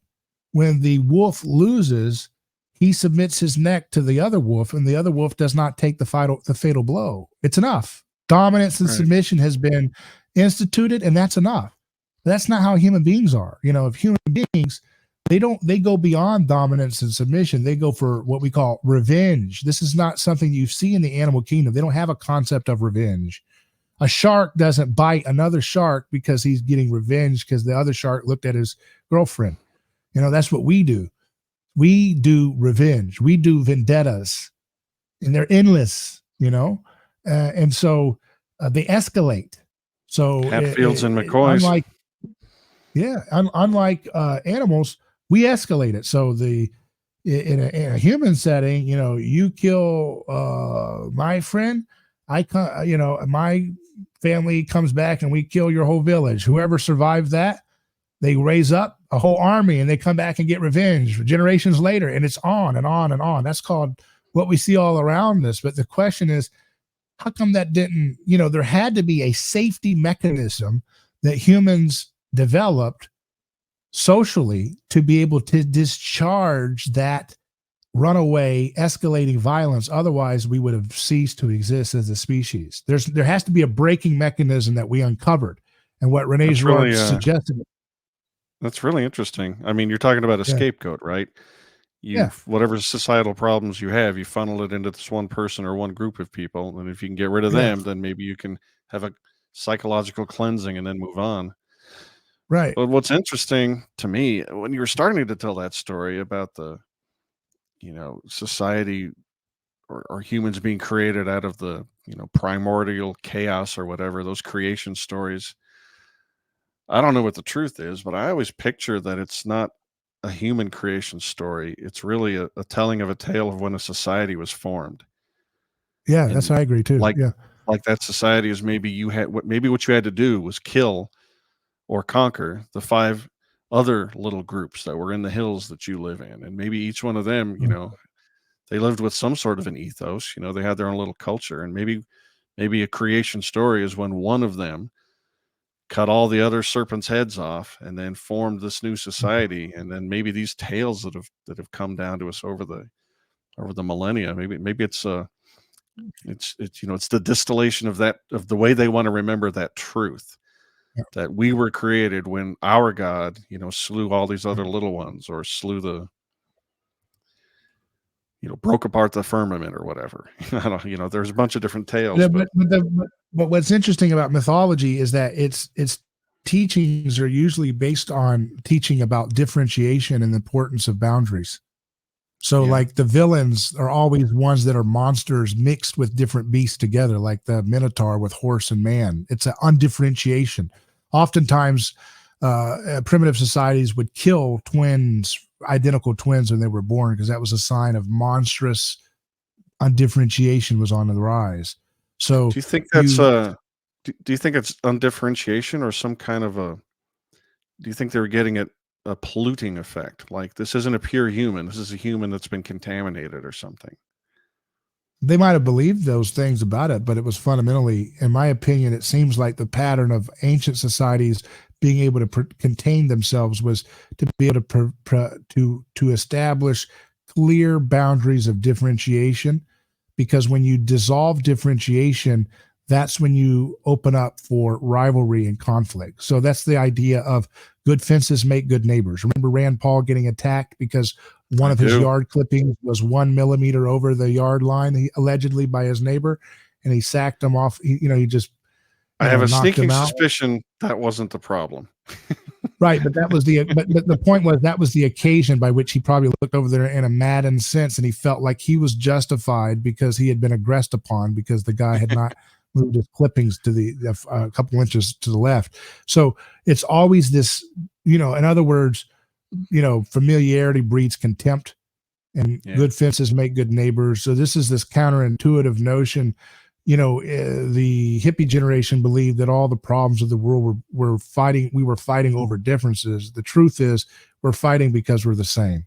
[SPEAKER 3] When the wolf loses, he submits his neck to the other wolf, and the other wolf does not take the fatal blow. It's enough. Dominance and submission has been instituted, and that's enough. That's not how human beings are. If human beings, they go beyond dominance and submission. They go for what we call revenge. This is not something you see in the animal kingdom. They don't have a concept of revenge. A shark doesn't bite another shark because he's getting revenge because the other shark looked at his girlfriend. That's what we do. We do revenge. We do vendettas, and they're endless, and so they escalate. So
[SPEAKER 1] Hatfields and McCoys.
[SPEAKER 3] Unlike animals, we escalate it. So in a human setting, you kill my friend, my family comes back and we kill your whole village. Whoever survived that, they raise up a whole army and they come back and get revenge generations later, and it's on and on and on. That's called what we see all around us. But the question is, how come that didn't, there had to be a safety mechanism that humans developed socially to be able to discharge that runaway escalating violence. Otherwise we would have ceased to exist as a species. There has to be a breaking mechanism that we uncovered, and what Rene Girard suggested.
[SPEAKER 1] That's really interesting. I mean, you're talking about a scapegoat, right? Whatever societal problems you have, you funnel it into this one person or one group of people, and if you can get rid of them, then maybe you can have a psychological cleansing and then move on.
[SPEAKER 3] Right.
[SPEAKER 1] But what's interesting to me, when you were starting to tell that story about the, society or humans being created out of the, primordial chaos or whatever, those creation stories, I don't know what the truth is, but I always picture that it's not a human creation story. It's really a telling of a tale of when a society was formed.
[SPEAKER 3] Yeah, that's I agree too.
[SPEAKER 1] Like that society is maybe what you had to do was kill or conquer the 5 other little groups that were in the hills that you live in. And maybe each one of them, they lived with some sort of an ethos, they had their own little culture. And maybe a creation story is when one of them cut all the other serpents' heads off and then formed this new society. And then maybe these tales that have come down to us over the millennia, maybe it's the distillation of the way they want to remember that truth. That we were created when our God, slew all these other little ones, or slew broke apart the firmament or whatever. I don't, there's a bunch of different tales.
[SPEAKER 3] Yeah, but what's interesting about mythology is that its teachings are usually based on teaching about differentiation and the importance of boundaries. So like the villains are always ones that are monsters mixed with different beasts together, like the Minotaur with horse and man. It's an undifferentiation. Oftentimes, primitive societies would kill identical twins when they were born, because that was a sign of monstrous undifferentiation was on the rise. So
[SPEAKER 1] do you think that's do you think it's undifferentiation or some kind of do you think they were getting a polluting effect? Like, this isn't a pure human. This is a human that's been contaminated or something.
[SPEAKER 3] They might have believed those things about it, but it was fundamentally, in my opinion, it seems like the pattern of ancient societies being able to contain themselves was to be able to establish clear boundaries of differentiation, because when you dissolve differentiation, that's when you open up for rivalry and conflict. So that's the idea of good fences make good neighbors. Remember Rand Paul getting attacked because one of his yard clippings was 1 millimeter over the yard line, allegedly by his neighbor, and he sacked him off. He just
[SPEAKER 1] I have a sneaking suspicion that wasn't the problem.
[SPEAKER 3] Right, but that was but the point was that was the occasion by which he probably looked over there in a maddened sense, and he felt like he was justified because he had been aggressed upon because the guy had not moved his clippings to a couple inches to the left. So it's always this, in other words, familiarity breeds contempt, and good fences make good neighbors. So this is this counterintuitive notion. The hippie generation believed that all the problems of the world we were fighting over differences. The truth is we're fighting because we're the same.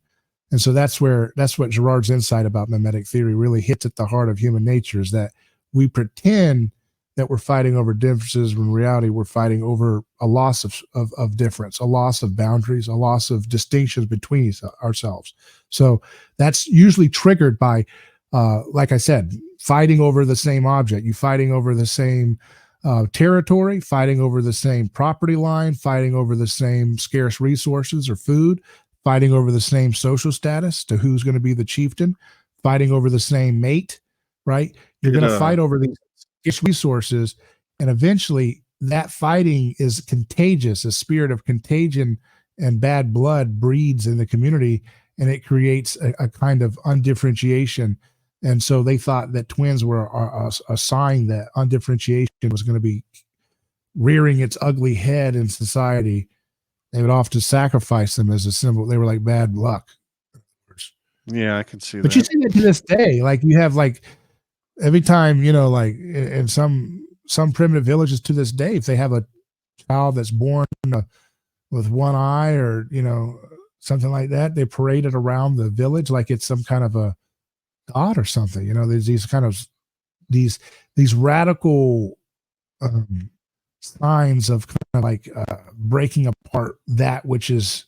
[SPEAKER 3] And so that's what Girard's insight about mimetic theory really hits at the heart of human nature, is that we pretend that we're fighting over differences when in reality we're fighting over a loss of difference, a loss of boundaries, a loss of distinctions between ourselves. So that's usually triggered by, like I said, fighting over the same object, you fighting over the same territory, fighting over the same property line, fighting over the same scarce resources or food, fighting over the same social status to who's going to be the chieftain, fighting over the same mate, right? You're going to fight over these resources, and eventually that fighting is contagious. A spirit of contagion and bad blood breeds in the community, and it creates a kind of undifferentiation. And so they thought that twins were a sign that undifferentiation was going to be rearing its ugly head in society. They would often sacrifice them as a symbol. They were like bad luck.
[SPEAKER 1] Yeah, I can see
[SPEAKER 3] but
[SPEAKER 1] that.
[SPEAKER 3] You see it to this day. Like you have like every time, like in some primitive villages to this day, if they have a child that's born with one eye or, something like that, they parade it around the village like it's some kind of a god or something. There's these kind of these radical signs of kind of like breaking apart that which is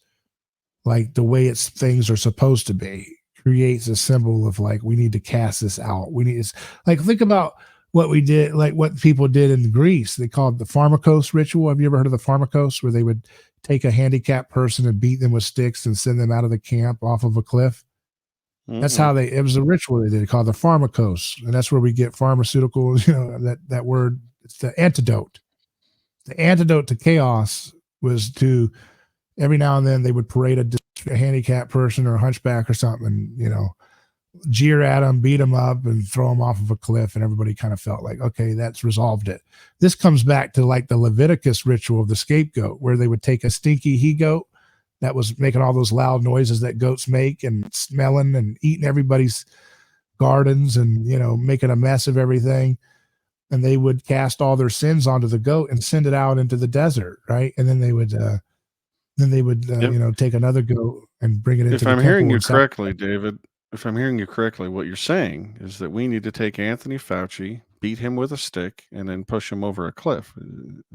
[SPEAKER 3] like the way things are supposed to be, creates a symbol of like, we need to cast this out. Like, think about what we did, like what people did in Greece. They called the pharmakos ritual. Have you ever heard of the pharmakos, where they would take a handicapped person and beat them with sticks and send them out of the camp off of a cliff? That's how it was a ritual they did, called the pharmakos. And that's where we get pharmaceuticals, that word, it's the antidote. The antidote to chaos was to, every now and then they would parade a handicapped person or a hunchback or something, jeer at them, beat them up, and throw them off of a cliff. And everybody kind of felt like, okay, that's resolved it. This comes back to like the Leviticus ritual of the scapegoat, where they would take a stinky he-goat that was making all those loud noises that goats make and smelling and eating everybody's gardens and, making a mess of everything. And they would cast all their sins onto the goat and send it out into the desert. Right. And then they would, take another goat and bring it into the temple.
[SPEAKER 1] If I'm hearing you correctly, David, what you're saying is that we need to take Anthony Fauci, beat him with a stick, and then push him over a cliff.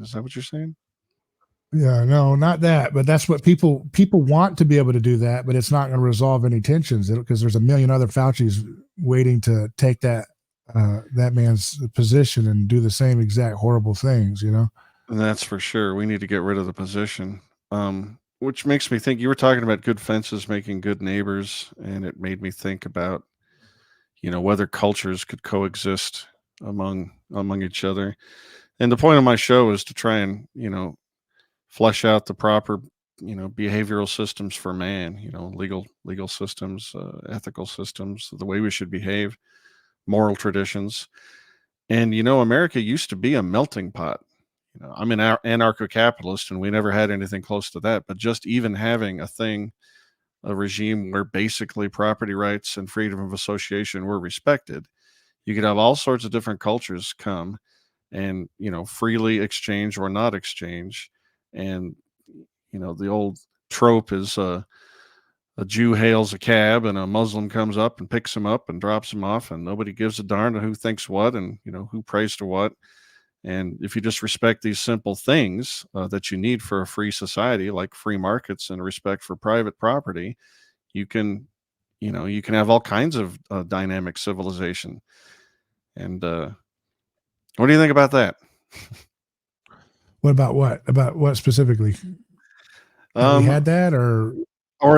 [SPEAKER 1] Is that what you're saying?
[SPEAKER 3] Yeah, no, not that, but that's what people want to be able to do that, but it's not going to resolve any tensions because there's a million other Faucis waiting to take that man's position and do the same exact horrible things, And
[SPEAKER 1] that's for sure. We need to get rid of the position. Which makes me think, you were talking about good fences making good neighbors, and it made me think about, whether cultures could coexist among each other. And the point of my show is to try and, flesh out the proper, behavioral systems for man, legal systems, ethical systems, the way we should behave, moral traditions. And, America used to be a melting pot. I'm an anarcho-capitalist, and we never had anything close to that. But just even having a regime where basically property rights and freedom of association were respected, you could have all sorts of different cultures come and, freely exchange or not exchange. And, the old trope is a Jew hails a cab and a Muslim comes up and picks him up and drops him off, and nobody gives a darn who thinks what and, who prays to what. And if you just respect these simple things that you need for a free society, like free markets and respect for private property, you can have all kinds of dynamic civilization. And what do you think about that?
[SPEAKER 3] What about what? About what specifically? That we had that, or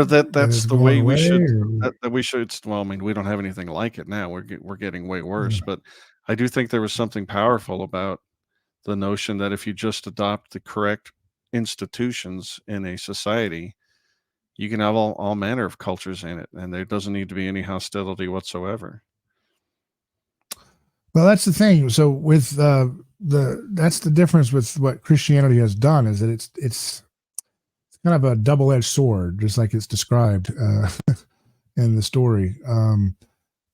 [SPEAKER 1] that's the way we should. That we should. Well, I mean, we don't have anything like it now. We're getting way worse. But I do think there was something powerful about the notion that if you just adopt the correct institutions in a society, you can have all manner of cultures in it, and there doesn't need to be any hostility whatsoever.
[SPEAKER 3] Well, that's the thing. So with that's the difference with what Christianity has done, is that it's kind of a double-edged sword, just like it's described in the story.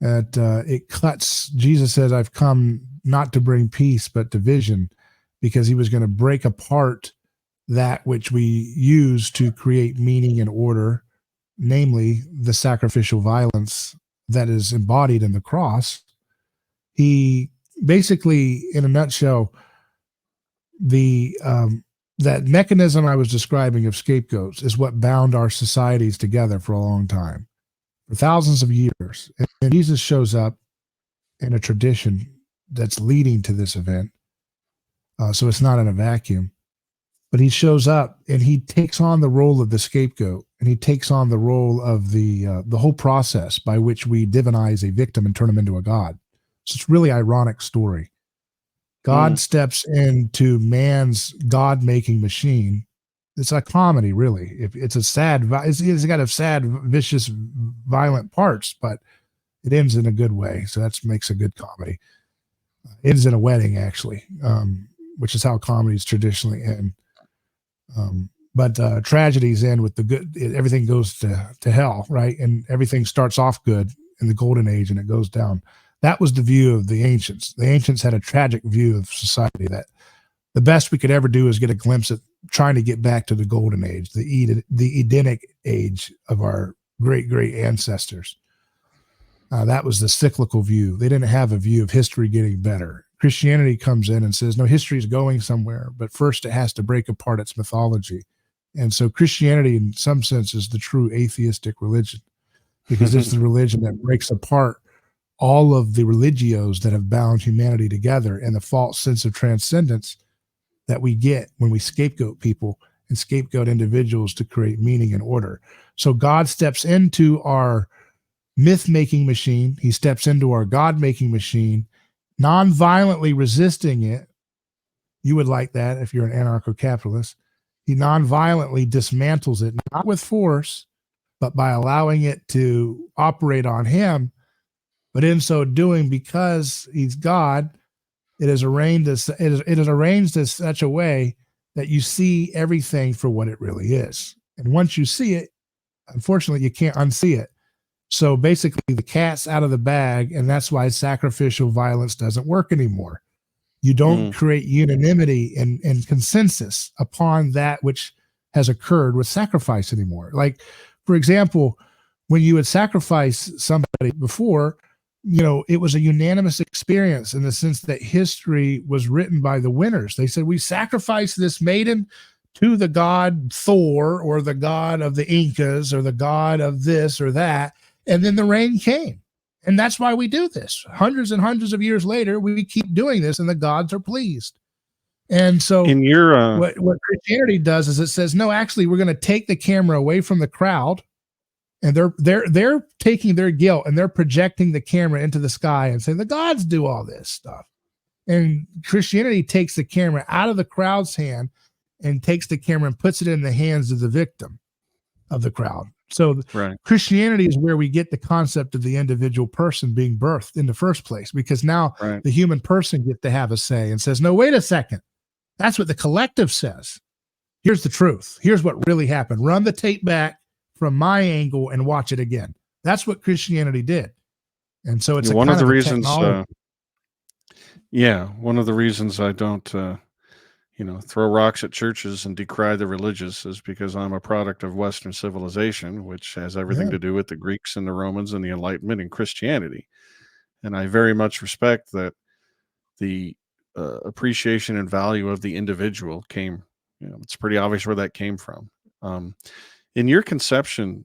[SPEAKER 3] That it cuts. Jesus says, "I've come not to bring peace, but division," because he was going to break apart that which we use to create meaning and order, namely the sacrificial violence that is embodied in the cross. He basically, in a nutshell, the that mechanism I was describing of scapegoats is what bound our societies together for a long time, for thousands of years. And Jesus shows up in a tradition that's leading to this event. So it's not in a vacuum. But he shows up and he takes on the role of the scapegoat, and he takes on the role of the whole process by which we divinize a victim and turn him into a god. So it's a really ironic story. God steps into man's God-making machine. It's a comedy, really. It's a sad, it's got a sad, vicious, violent parts, but it ends in a good way. So that makes a good comedy. It ends in a wedding, actually, which is how comedies traditionally end. But tragedies end with the good. Everything goes to hell, right? And everything starts off good in the golden age, and it goes down. That was the view of the ancients. The ancients had a tragic view of society, that the best we could ever do is get a glimpse at trying to get back to the golden age, the Edenic age of our great ancestors. That was the cyclical view. They didn't have a view of history getting better. Christianity comes in and says, no, history is going somewhere, but first it has to break apart its mythology. And so Christianity, in some sense, is the true atheistic religion, because it's the religion that breaks apart all of the religios that have bound humanity together, and the false sense of transcendence that we get when we scapegoat people and scapegoat individuals to create meaning and order. So God steps into our myth-making machine. He steps into our God-making machine, non-violently resisting it. You would like that if you're an anarcho-capitalist. He non-violently dismantles it, not with force, but by allowing it to operate on him. But in so doing, because he's God, it is arranged as such a way that you see everything for what it really is. And once you see it, unfortunately, you can't unsee it. So basically, the cat's out of the bag, and that's why sacrificial violence doesn't work anymore. You don't create unanimity and consensus upon that which has occurred with sacrifice anymore. Like, for example, when you would sacrifice somebody before, it was a unanimous experience in the sense that history was written by the winners. They said, we sacrificed this maiden to the god Thor, or the god of the Incas, or the god of this or that. And then the rain came. And that's why we do this. Hundreds and hundreds of years later, we keep doing this, and the gods are pleased. And so
[SPEAKER 1] In your
[SPEAKER 3] what Christianity does is it says, no, actually, we're going to take the camera away from the crowd, and they're taking their guilt and they're projecting the camera into the sky and saying the gods do all this stuff. And Christianity takes the camera out of the crowd's hand and takes the camera and puts it in the hands of the victim of the crowd. So Christianity is where we get the concept of the individual person being birthed in the first place, because now the human person gets to have a say and says, no, wait a second. That's what the collective says. Here's the truth. Here's what really happened. Run the tape back from my angle and watch it again. That's what Christianity did. And so it's
[SPEAKER 1] one of the reasons one of the reasons I don't throw rocks at churches and decry the religious is because I'm a product of Western civilization, which has everything to do with the Greeks and the Romans and the Enlightenment and Christianity. And I very much respect that the appreciation and value of the individual came, it's pretty obvious where that came from. In your conception,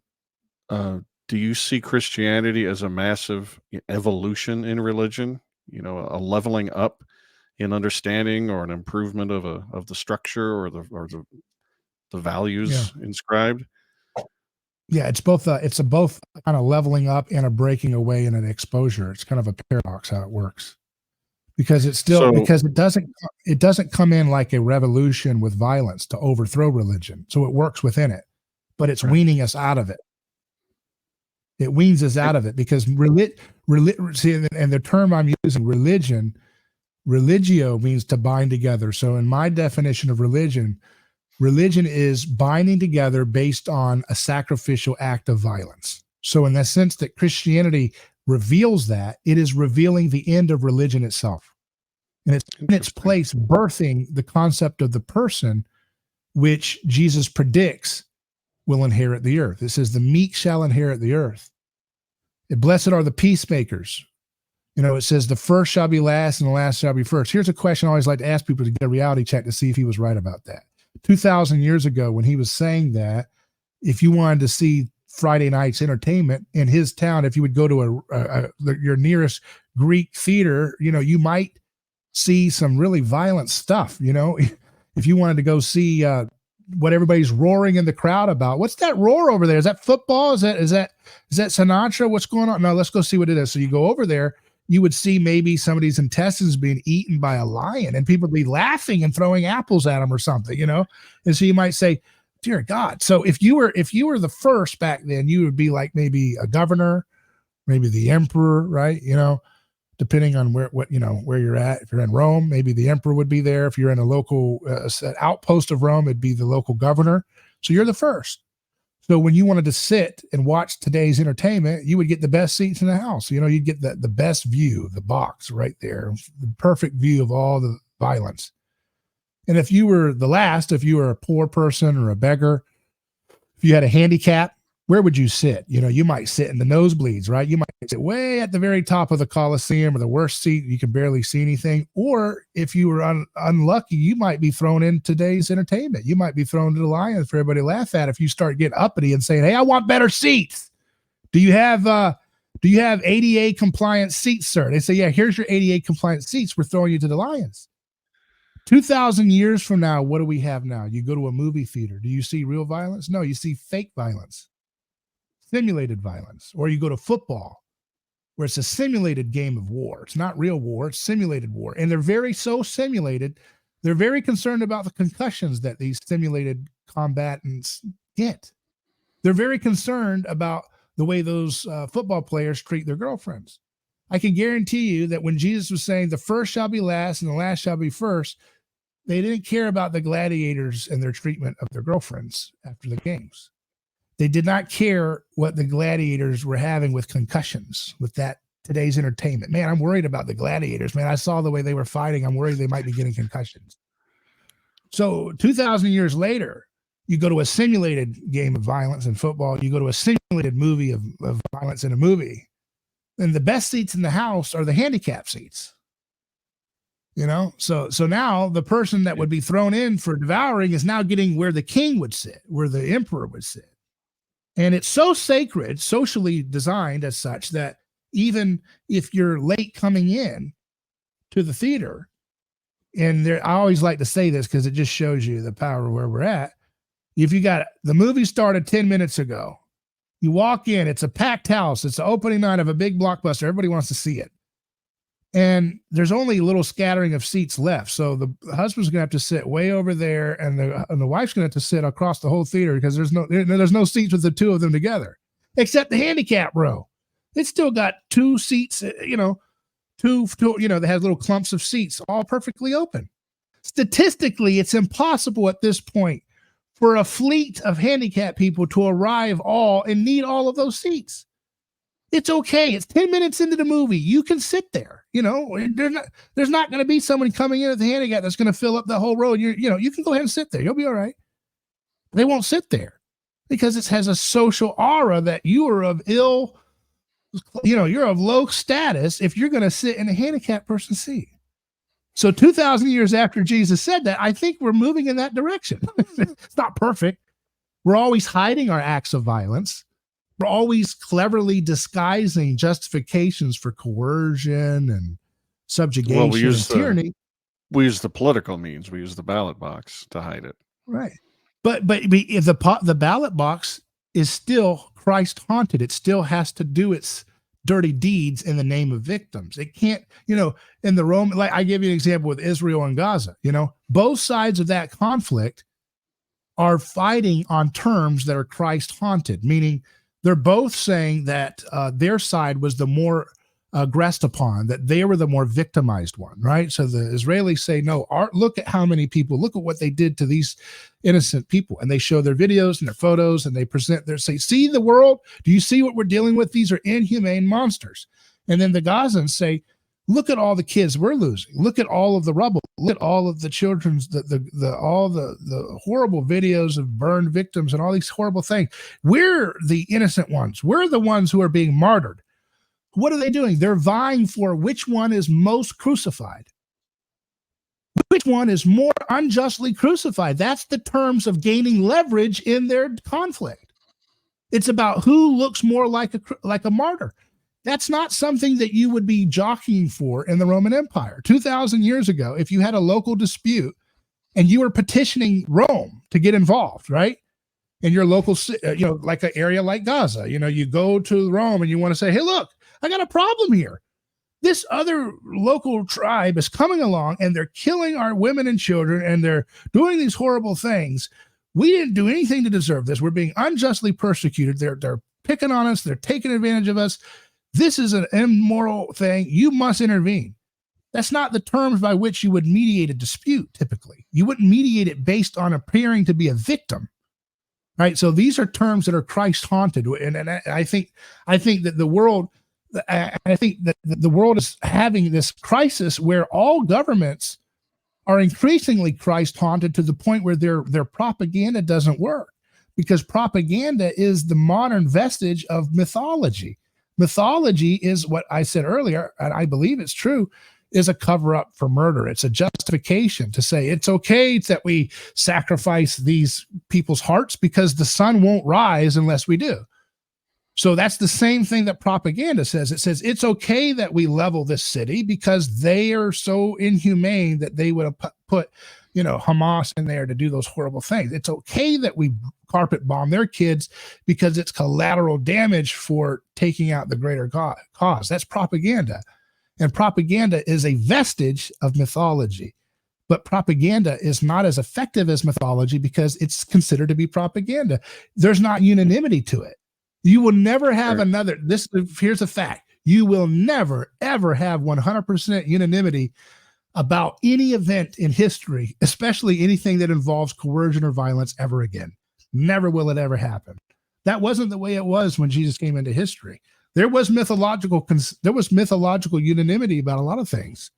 [SPEAKER 1] do you see Christianity as a massive evolution in religion, a leveling up in understanding, or an improvement of the structure or the values inscribed?
[SPEAKER 3] Yeah, it's both kind of leveling up and a breaking away and an exposure. It's kind of a paradox how it works, because it doesn't come in like a revolution with violence to overthrow religion. So it works within it, but it's weaning us out of it. It weans us out of it because see, and the term I'm using, religio means to bind together. So in my definition of religion is binding together based on a sacrificial act of violence. So in the sense that Christianity reveals that, it is revealing the end of religion itself. And it's in its place birthing the concept of the person which Jesus predicts will inherit the earth. It says the meek shall inherit the earth. Blessed are the peacemakers. It says the first shall be last and the last shall be first. Here's a question I always like to ask people to get a reality check to see if he was right about that. 2,000 years ago when he was saying that, if you wanted to see Friday night's entertainment in his town, if you would go to your nearest Greek theater, you might see some really violent stuff. If you wanted to go see what everybody's roaring in the crowd about, what's that roar over there? Is that football? Is that Sinatra? What's going on? No, let's go see what it is. So you go over there, you would see maybe somebody's intestines being eaten by a lion, and people would be laughing and throwing apples at them or something, And so you might say, dear God. So if you were the first back then, you would be like maybe a governor, maybe the emperor, right? Depending on where you're at. If you're in Rome, maybe the emperor would be there. If you're in a local outpost of Rome, it'd be the local governor. So you're the first. So when you wanted to sit and watch today's entertainment, you would get the best seats in the house. You'd get the best view, the box right there, the perfect view of all the violence. And if you were the last, if you were a poor person or a beggar, if you had a handicap, where would you sit? You might sit in the nosebleeds, right? You might sit way at the very top of the Coliseum or the worst seat. You can barely see anything. Or if you were unlucky, you might be thrown in today's entertainment. You might be thrown to the lions for everybody to laugh at if you start getting uppity and saying, hey, I want better seats. Do you have ADA compliant seats, sir? They say, yeah, here's your ADA compliant seats. We're throwing you to the lions. 2,000 years from now, what do we have now? You go to a movie theater. Do you see real violence? No, you see fake violence. Simulated violence. Or you go to football where it's a simulated game of war. It's not real war, it's simulated war. And they're so simulated, they're very concerned about the concussions that these simulated combatants get. They're very concerned about the way those football players treat their girlfriends. I can guarantee you that when Jesus was saying the first shall be last and the last shall be first, they didn't care about the gladiators and their treatment of their girlfriends after the games. They did not care what the gladiators were having with concussions with that today's entertainment. Man, I'm worried about the gladiators. Man, I saw the way they were fighting. I'm worried they might be getting concussions. So 2,000 years later, you go to a simulated game of violence in football. You go to a simulated movie of violence in a movie. And the best seats in the house are the handicap seats. So now the person that would be thrown in for devouring is now getting where the king would sit, where the emperor would sit. And it's so sacred, socially designed as such, that even if you're late coming in to the theater, and I always like to say this because it just shows you the power of where we're at. If you got the movie started 10 minutes ago, you walk in, it's a packed house. It's the opening night of a big blockbuster. Everybody wants to see it. And there's only a little scattering of seats left. So the husband's going to have to sit way over there, and the wife's going to have to sit across the whole theater because there's no seats with the two of them together, except the handicap row. It's still got two seats, that has little clumps of seats, all perfectly open. Statistically, it's impossible at this point for a fleet of handicapped people to arrive all and need all of those seats. It's okay. It's 10 minutes into the movie. You can sit there. There's not going to be someone coming in at the handicap that's going to fill up the whole row. You can go ahead and sit there. You'll be all right. They won't sit there because it has a social aura that you are of you're of low status if you're going to sit in a handicapped person's seat. So 2,000 years after Jesus said that, I think we're moving in that direction. It's not perfect. We're always hiding our acts of violence. We're always cleverly disguising justifications for coercion and subjugation and tyranny.
[SPEAKER 1] We use the political means. We use the ballot box to hide it.
[SPEAKER 3] Right. But if the ballot box is still Christ haunted, it still has to do its dirty deeds in the name of victims. It can't, in the Roman, like I give you an example with Israel and Gaza, both sides of that conflict are fighting on terms that are Christ haunted, meaning They're both saying that their side was the more aggressed upon, that they were the more victimized one, right? So the Israelis say, no, look at how many people, look at what they did to these innocent people. And they show their videos and their photos, and they present their, say, see the world? Do you see what we're dealing with? These are inhumane monsters. And then the Gazans say, look at all the kids we're losing. Look at all of the rubble. Look at all of the children's, all the horrible videos of burned victims and all these horrible things. We're the innocent ones. We're the ones who are being martyred. What are they doing? They're vying for which one is most crucified. Which one is more unjustly crucified? That's the terms of gaining leverage in their conflict. It's about who looks more like a martyr. That's not something that you would be jockeying for in the Roman Empire. 2,000 years ago, if you had a local dispute and you were petitioning Rome to get involved, right? In your local, like an area like Gaza, you go to Rome and you want to say, hey, look, I got a problem here. This other local tribe is coming along and they're killing our women and children and they're doing these horrible things. We didn't do anything to deserve this. We're being unjustly persecuted. They're picking on us. They're taking advantage of us. This is an immoral thing. You must intervene. That's not the terms by which you would mediate a dispute, typically. You wouldn't mediate it based on appearing to be a victim, right? So these are terms that are Christ-haunted. And I think that the world... I think that the world is having this crisis where all governments are increasingly Christ-haunted to the point where their propaganda doesn't work, because propaganda is the modern vestige of mythology. Mythology is what I said earlier, and I believe it's true, is a cover-up for murder. It's a justification to say it's okay that we sacrifice these people's hearts because the sun won't rise unless we do. So that's the same thing that propaganda says. It says it's okay that we level this city because they are so inhumane that they would have put, Hamas in there to do those horrible things. It's okay that we carpet bomb their kids because it's collateral damage for taking out the greater cause. That's propaganda. And propaganda is a vestige of mythology. But propaganda is not as effective as mythology because it's considered to be propaganda. There's not unanimity to it. You will never have another. Here's a fact. You will never, ever have 100% unanimity about any event in history, especially anything that involves coercion or violence ever again. Never will it ever happen. That wasn't the way it was when Jesus came into history. There was mythological unanimity about a lot of things.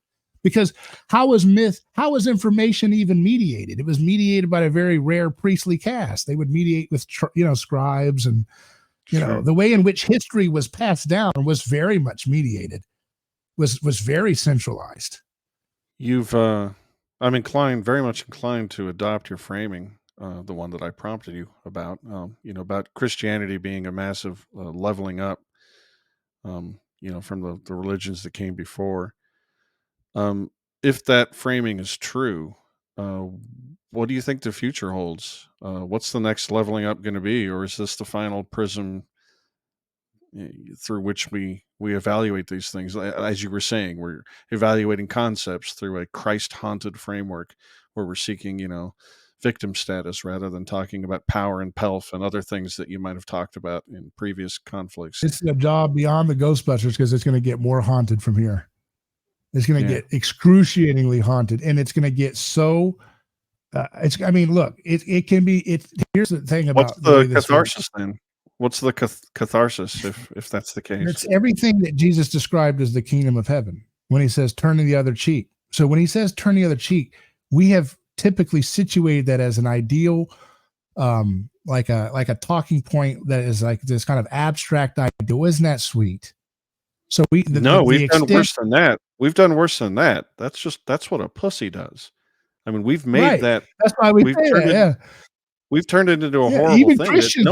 [SPEAKER 3] Because how was information even mediated? It was mediated by a very rare priestly caste. They would mediate with, scribes and, the way in which history was passed down was very much mediated, was very centralized.
[SPEAKER 1] I'm very much inclined to adopt your framing, the one that I prompted you about, about Christianity being a massive leveling up, from the religions that came before. If that framing is true, what do you think the future holds? What's the next leveling up going to be? Or is this the final prism through which we evaluate these things? As you were saying, we're evaluating concepts through a Christ-haunted framework where we're seeking, victim status rather than talking about power and pelf and other things that you might have talked about in previous conflicts.
[SPEAKER 3] It's a job beyond the Ghostbusters because it's going to get more haunted from here. It's going to get excruciatingly haunted, and it's going to get so. Here's the thing about
[SPEAKER 1] what's the catharsis then? What's the catharsis if that's the case?
[SPEAKER 3] It's everything that Jesus described as the kingdom of heaven when he says turn to the other cheek. So when he says turn the other cheek, we have typically situated that as an ideal, like a talking point that is like this kind of abstract ideal. Isn't that sweet? So we've done worse than that.
[SPEAKER 1] We've done worse than that. That's what a pussy does. I mean, we've made that.
[SPEAKER 3] That's why we've say that.
[SPEAKER 1] We've turned it into a horrible
[SPEAKER 3] even
[SPEAKER 1] thing.
[SPEAKER 3] Christians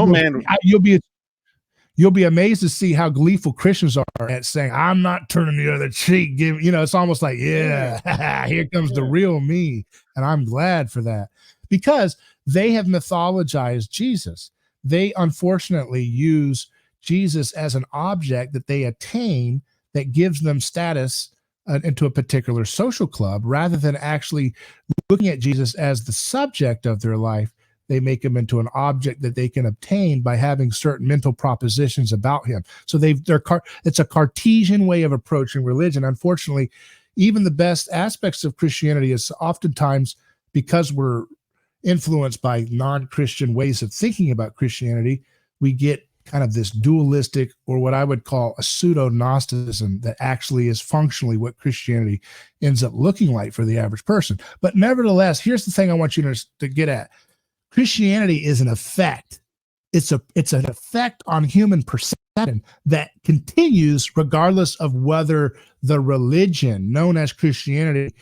[SPEAKER 3] you'll be amazed to see how gleeful Christians are at saying, I'm not turning the other cheek. It's almost like, here comes the real me. And I'm glad for that because they have mythologized Jesus. They unfortunately use Jesus as an object that they attain that gives them status into a particular social club rather than actually looking at Jesus as the subject of their life They make him into an object that they can obtain by having certain mental propositions about him. So it's a Cartesian way of approaching religion. Unfortunately, even the best aspects of Christianity is oftentimes, because we're influenced by non-Christian ways of thinking about Christianity, we get kind of this dualistic, or what I would call a pseudo-Gnosticism, that actually is functionally what Christianity ends up looking like for the average person. But nevertheless, here's the thing I want you to get at. Christianity is an effect. It's an effect on human perception that continues regardless of whether the religion known as Christianity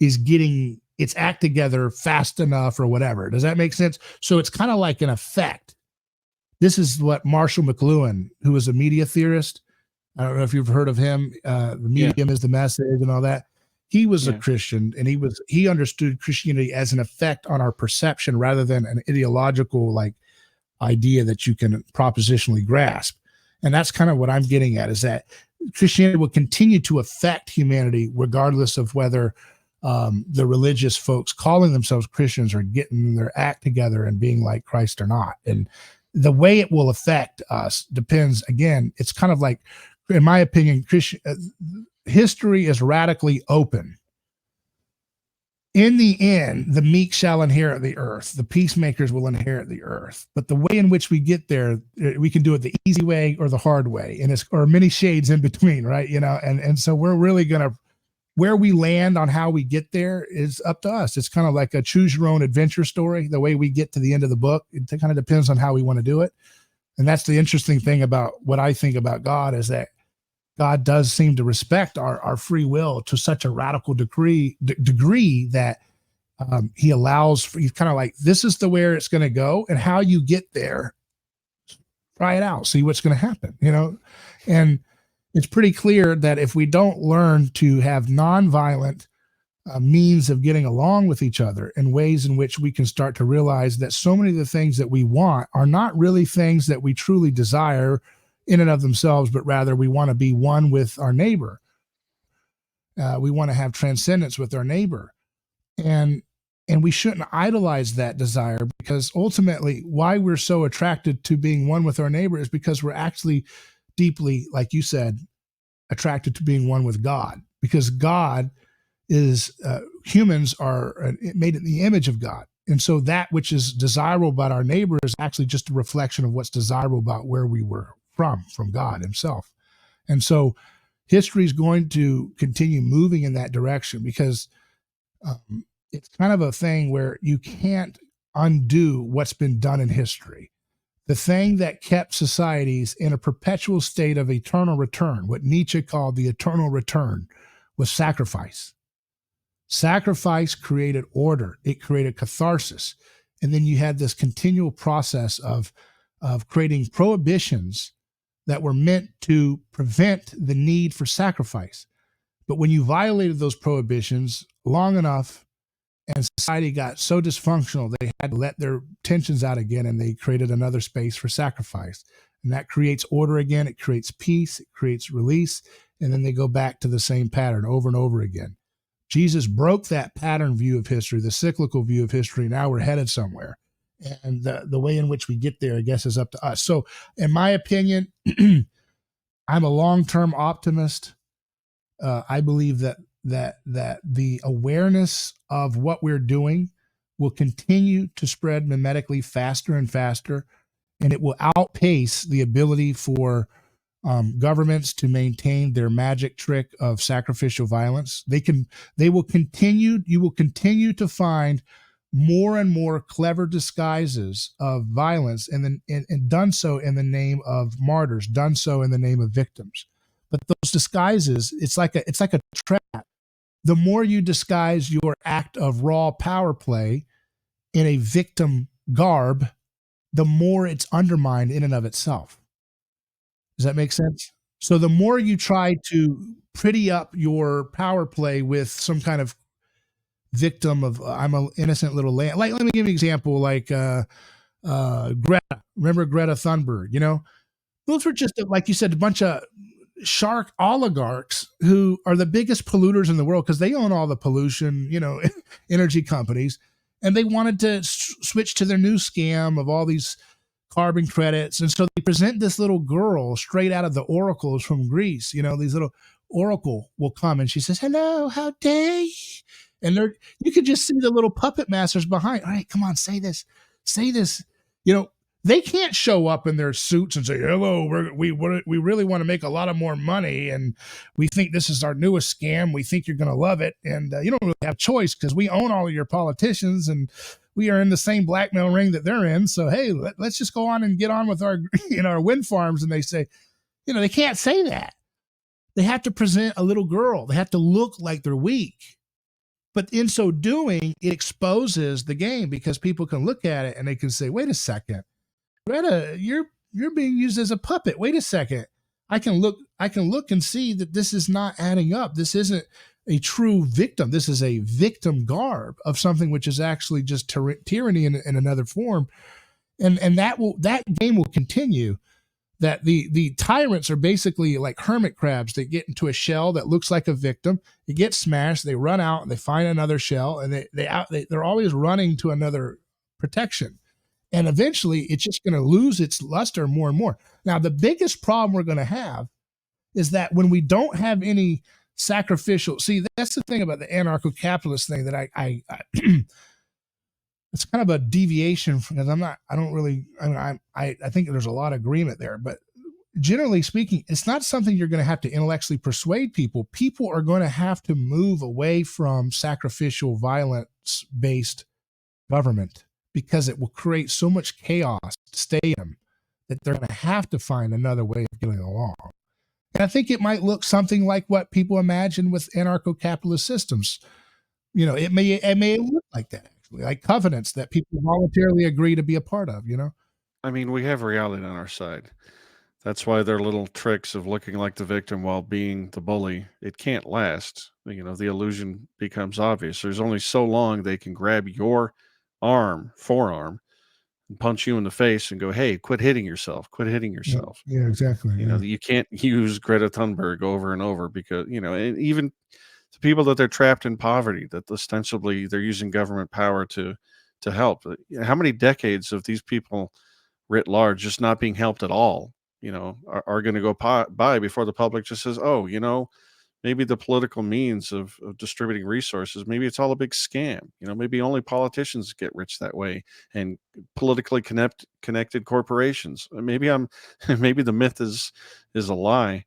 [SPEAKER 3] is getting its act together fast enough or whatever. Does that make sense? So it's kind of like an effect. This is what Marshall McLuhan, who was a media theorist, I don't know if you've heard of him. The medium is the message and all that. He was a Christian, and he understood Christianity as an effect on our perception rather than an ideological like idea that you can propositionally grasp. And that's kind of what I'm getting at, is that Christianity will continue to affect humanity regardless of whether the religious folks calling themselves Christians are getting their act together and being like Christ or not. And the way it will affect us depends, again, it's kind of like, in my opinion, history is radically open. In the end, the meek shall inherit the earth. The peacemakers will inherit the earth. But the way in which we get there, we can do it the easy way or the hard way, and or many shades in between, right? And so we're really gonna, where we land on how we get there is up to us. It's kind of like a choose your own adventure story. The way we get to the end of the book, it kind of depends on how we want to do it. And that's the interesting thing about what I think about God, is that God does seem to respect our free will to such a radical degree that he allows, he's kind of like, this is where it's going to go, and how you get there, try it out, see what's going to happen, and it's pretty clear that if we don't learn to have nonviolent means of getting along with each other in ways in which we can start to realize that so many of the things that we want are not really things that we truly desire in and of themselves, but rather we want to be one with our neighbor. We want to have transcendence with our neighbor. And we shouldn't idolize that desire, because ultimately why we're so attracted to being one with our neighbor is because we're actually deeply, like you said, attracted to being one with God, because God is, humans are made in the image of God. And so that which is desirable about our neighbor is actually just a reflection of what's desirable about where we were from God himself. And so history is going to continue moving in that direction, because it's kind of a thing where you can't undo what's been done in history. The thing that kept societies in a perpetual state of eternal return, what Nietzsche called the eternal return, was sacrifice. Sacrifice created order. It created catharsis. And then you had this continual process of creating prohibitions that were meant to prevent the need for sacrifice. But when you violated those prohibitions long enough and society got so dysfunctional, they had to let their tensions out again, and they created another space for sacrifice. And that creates order again. It creates peace. It creates release. And then they go back to the same pattern over and over again. Jesus broke that pattern view of history, the cyclical view of history. Now we're headed somewhere. And the way in which we get there, I guess, is up to us. So in my opinion, I'm a long-term optimist. I believe that the awareness of what we're doing will continue to spread mimetically faster and faster, and it will outpace the ability for governments to maintain their magic trick of sacrificial violence. You will continue to find more and more clever disguises of violence, and done so in the name of martyrs, done so in the name of victims. But those disguises, it's like a trap. The more you disguise your act of raw power play in a victim garb, the more it's undermined in and of itself. Does that make sense? So the more you try to pretty up your power play with some kind of victim of I'm an innocent little lamb. Like, let me give you an example, like Greta. Remember Greta Thunberg? Those were just, like you said, a bunch of shark oligarchs who are the biggest polluters in the world because they own all the pollution, energy companies. and they wanted to switch to their new scam of all these carbon credits. And so they present this little girl straight out of the oracles from Greece. These little oracle will come and she says, "Hello, how day?" And you could just see the little puppet masters behind. All right, come on, say this, say this. They can't show up in their suits and say, "Hello, we really want to make a lot of more money, and we think this is our newest scam. We think you're going to love it, and you don't really have a choice because we own all of your politicians, and we are in the same blackmail ring that they're in. So hey, let's just go on and get on with our our wind farms." And they say, they can't say that. They have to present a little girl. They have to look like they're weak. But in so doing, it exposes the game because people can look at it and they can say, "Wait a second. Greta, you're being used as a puppet. Wait a second. I can look and see that this is not adding up. This isn't a true victim. This is a victim garb of something which is actually just tyranny in another form." And that game will continue. That the tyrants are basically like hermit crabs. They get into a shell that looks like a victim. It gets smashed. They run out and they find another shell, and they're always running to another protection. And eventually it's just going to lose its luster more and more. Now, the biggest problem we're going to have is that when we don't have any sacrificial, see, that's the thing about the anarcho-capitalist thing that I it's kind of a deviation because I think there's a lot of agreement there, but generally speaking, it's not something you're going to have to intellectually persuade people. People are going to have to move away from sacrificial violence based government, because it will create so much chaos to stay in them that they're going to have to find another way of getting along. And I think it might look something like what people imagine with anarcho-capitalist systems. It may look like that, actually, like covenants that people voluntarily agree to be a part of,
[SPEAKER 1] I mean, we have reality on our side. That's why their little tricks of looking like the victim while being the bully, it can't last. The illusion becomes obvious. There's only so long they can grab your forearm, and punch you in the face and go, "Hey, quit hitting yourself. Quit hitting yourself."
[SPEAKER 3] Yeah, exactly.
[SPEAKER 1] You can't use Greta Thunberg over and over because, and even the people that they're trapped in poverty, that ostensibly they're using government power to help. How many decades of these people writ large just not being helped at all, are going to go by before the public just says, "Oh, maybe the political means of distributing resources, maybe it's all a big scam. Maybe only politicians get rich that way, and politically connected corporations. Maybe maybe the myth is a lie."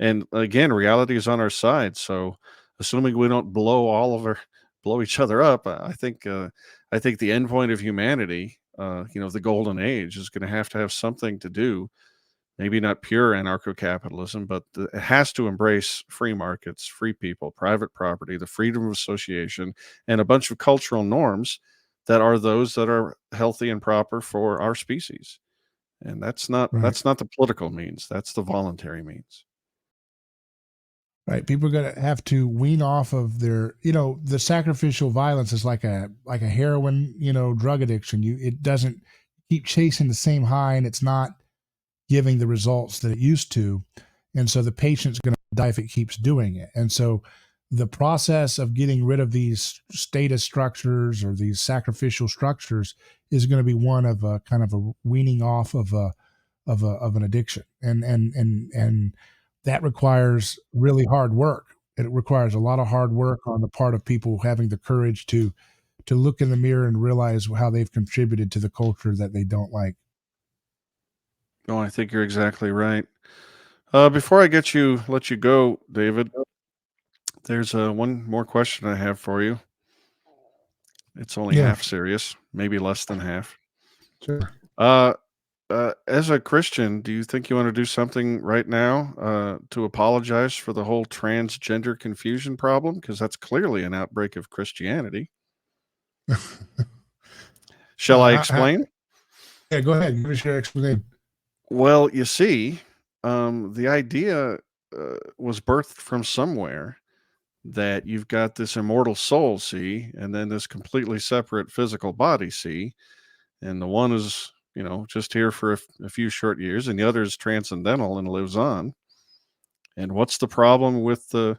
[SPEAKER 1] And again, reality is on our side. So assuming we don't blow each other up, I think the end point of humanity, the golden age, is going to have something to do. Maybe not pure anarcho-capitalism, but it has to embrace free markets, free people, private property, the freedom of association, and a bunch of cultural norms that are those that are healthy and proper for our species. And that's not the political means. That's the voluntary means.
[SPEAKER 3] Right. People are going to have to wean off of their, the sacrificial violence is like a heroin, drug addiction. It doesn't keep chasing the same high, and it's not giving the results that it used to. And so the patient's going to die if it keeps doing it. And so the process of getting rid of these status structures or these sacrificial structures is going to be one of a kind of a weaning off of an addiction. And that requires really hard work. It requires a lot of hard work on the part of people having the courage to look in the mirror and realize how they've contributed to the culture that they don't like.
[SPEAKER 1] Oh, I think you're exactly right. Before I let you go, David, there's one more question I have for you. It's only half serious, maybe less than half.
[SPEAKER 3] Sure.
[SPEAKER 1] As a Christian, do you think you want to do something right now to apologize for the whole transgender confusion problem? Because that's clearly an outbreak of Christianity. Shall I explain?
[SPEAKER 3] Yeah, go ahead. Give us your explanation.
[SPEAKER 1] Well, you see, the idea was birthed from somewhere that you've got this immortal soul, see, and then this completely separate physical body, see, and the one is, just here for a few short years, and the other is transcendental and lives on. And what's the problem with the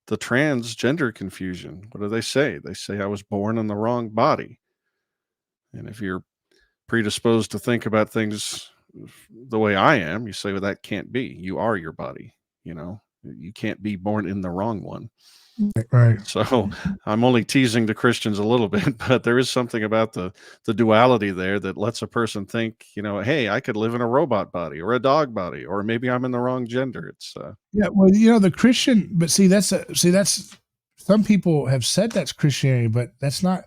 [SPEAKER 1] transgender confusion? What do they say? They say I was born in the wrong body. And if you're predisposed to think about things the way I am, you say, well, that can't be. You are your body. You can't be born in the wrong one.
[SPEAKER 3] Right.
[SPEAKER 1] So I'm only teasing the Christians a little bit, but there is something about the duality there that lets a person think, hey, I could live in a robot body or a dog body, or maybe I'm in the wrong gender. It's
[SPEAKER 3] Yeah, well, the Christian, but that's some people have said that's Christianity, but that's not.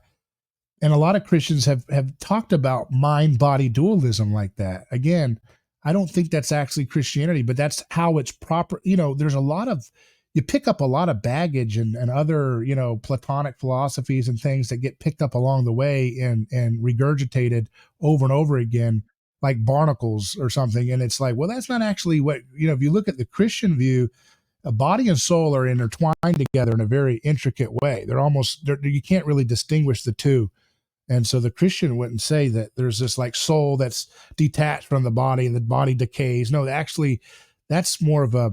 [SPEAKER 3] And a lot of Christians have talked about mind body dualism like that. Again, I don't think that's actually Christianity, but that's how it's proper. There's a lot of, you pick up a lot of baggage and other, Platonic philosophies and things that get picked up along the way and regurgitated over and over again, like barnacles or something. And it's like, well, that's not actually what, if you look at the Christian view, a body and soul are intertwined together in a very intricate way. You can't really distinguish the two. And so the Christian wouldn't say that there's this like soul that's detached from the body and the body decays. No, actually, that's more of a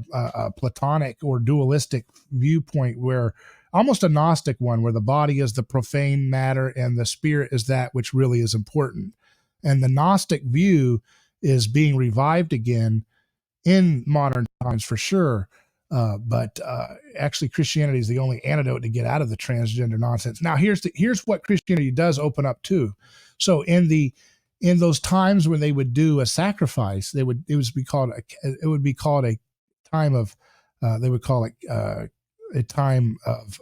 [SPEAKER 3] Platonic or dualistic viewpoint, where almost a Gnostic one, where the body is the profane matter and the spirit is that which really is important. And the Gnostic view is being revived again in modern times for sure. But actually, Christianity is the only antidote to get out of the transgender nonsense. Now, here's what Christianity does open up to. So in those times when they would do a sacrifice, it would be called a time of they would call it a time of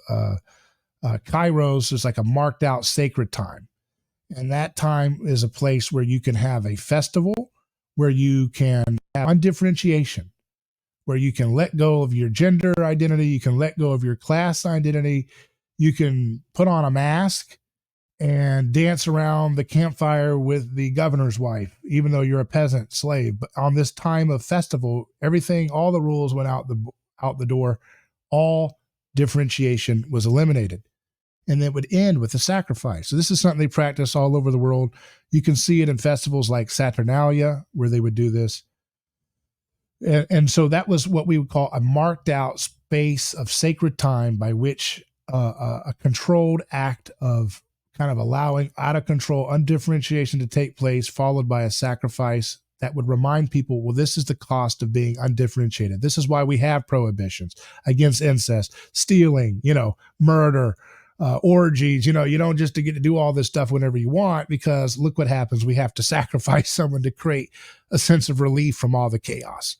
[SPEAKER 3] kairos. Is like a marked out sacred time, and that time is a place where you can have a festival, where you can have undifferentiation, where you can let go of your gender identity, you can let go of your class identity, you can put on a mask and dance around the campfire with the governor's wife, even though you're a peasant slave. But on this time of festival, all the rules went out the door. All differentiation was eliminated. And it would end with a sacrifice. So this is something they practice all over the world. You can see it in festivals like Saturnalia, where they would do this. And so that was what we would call a marked out space of sacred time by which a controlled act of kind of allowing out of control undifferentiation to take place, followed by a sacrifice that would remind people, well, this is the cost of being undifferentiated. This is why we have prohibitions against incest, stealing, murder, orgies. You don't just get to do all this stuff whenever you want, because look what happens. We have to sacrifice someone to create a sense of relief from all the chaos.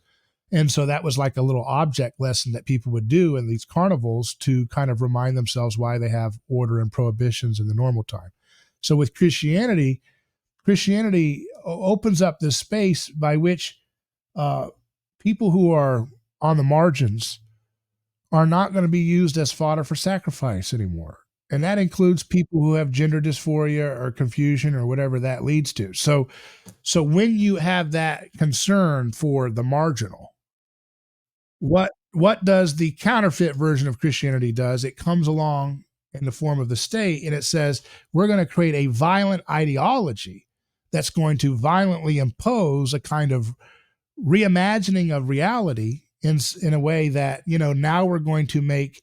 [SPEAKER 3] And so that was like a little object lesson that people would do in these carnivals to kind of remind themselves why they have order and prohibitions in the normal time. So with Christianity opens up this space by which people who are on the margins are not going to be used as fodder for sacrifice anymore. And that includes people who have gender dysphoria or confusion or whatever that leads to. So when you have that concern for the marginal, what does the counterfeit version of Christianity does? It comes along in the form of the state, and it says, we're going to create a violent ideology that's going to violently impose a kind of reimagining of reality in a way that, now we're going to make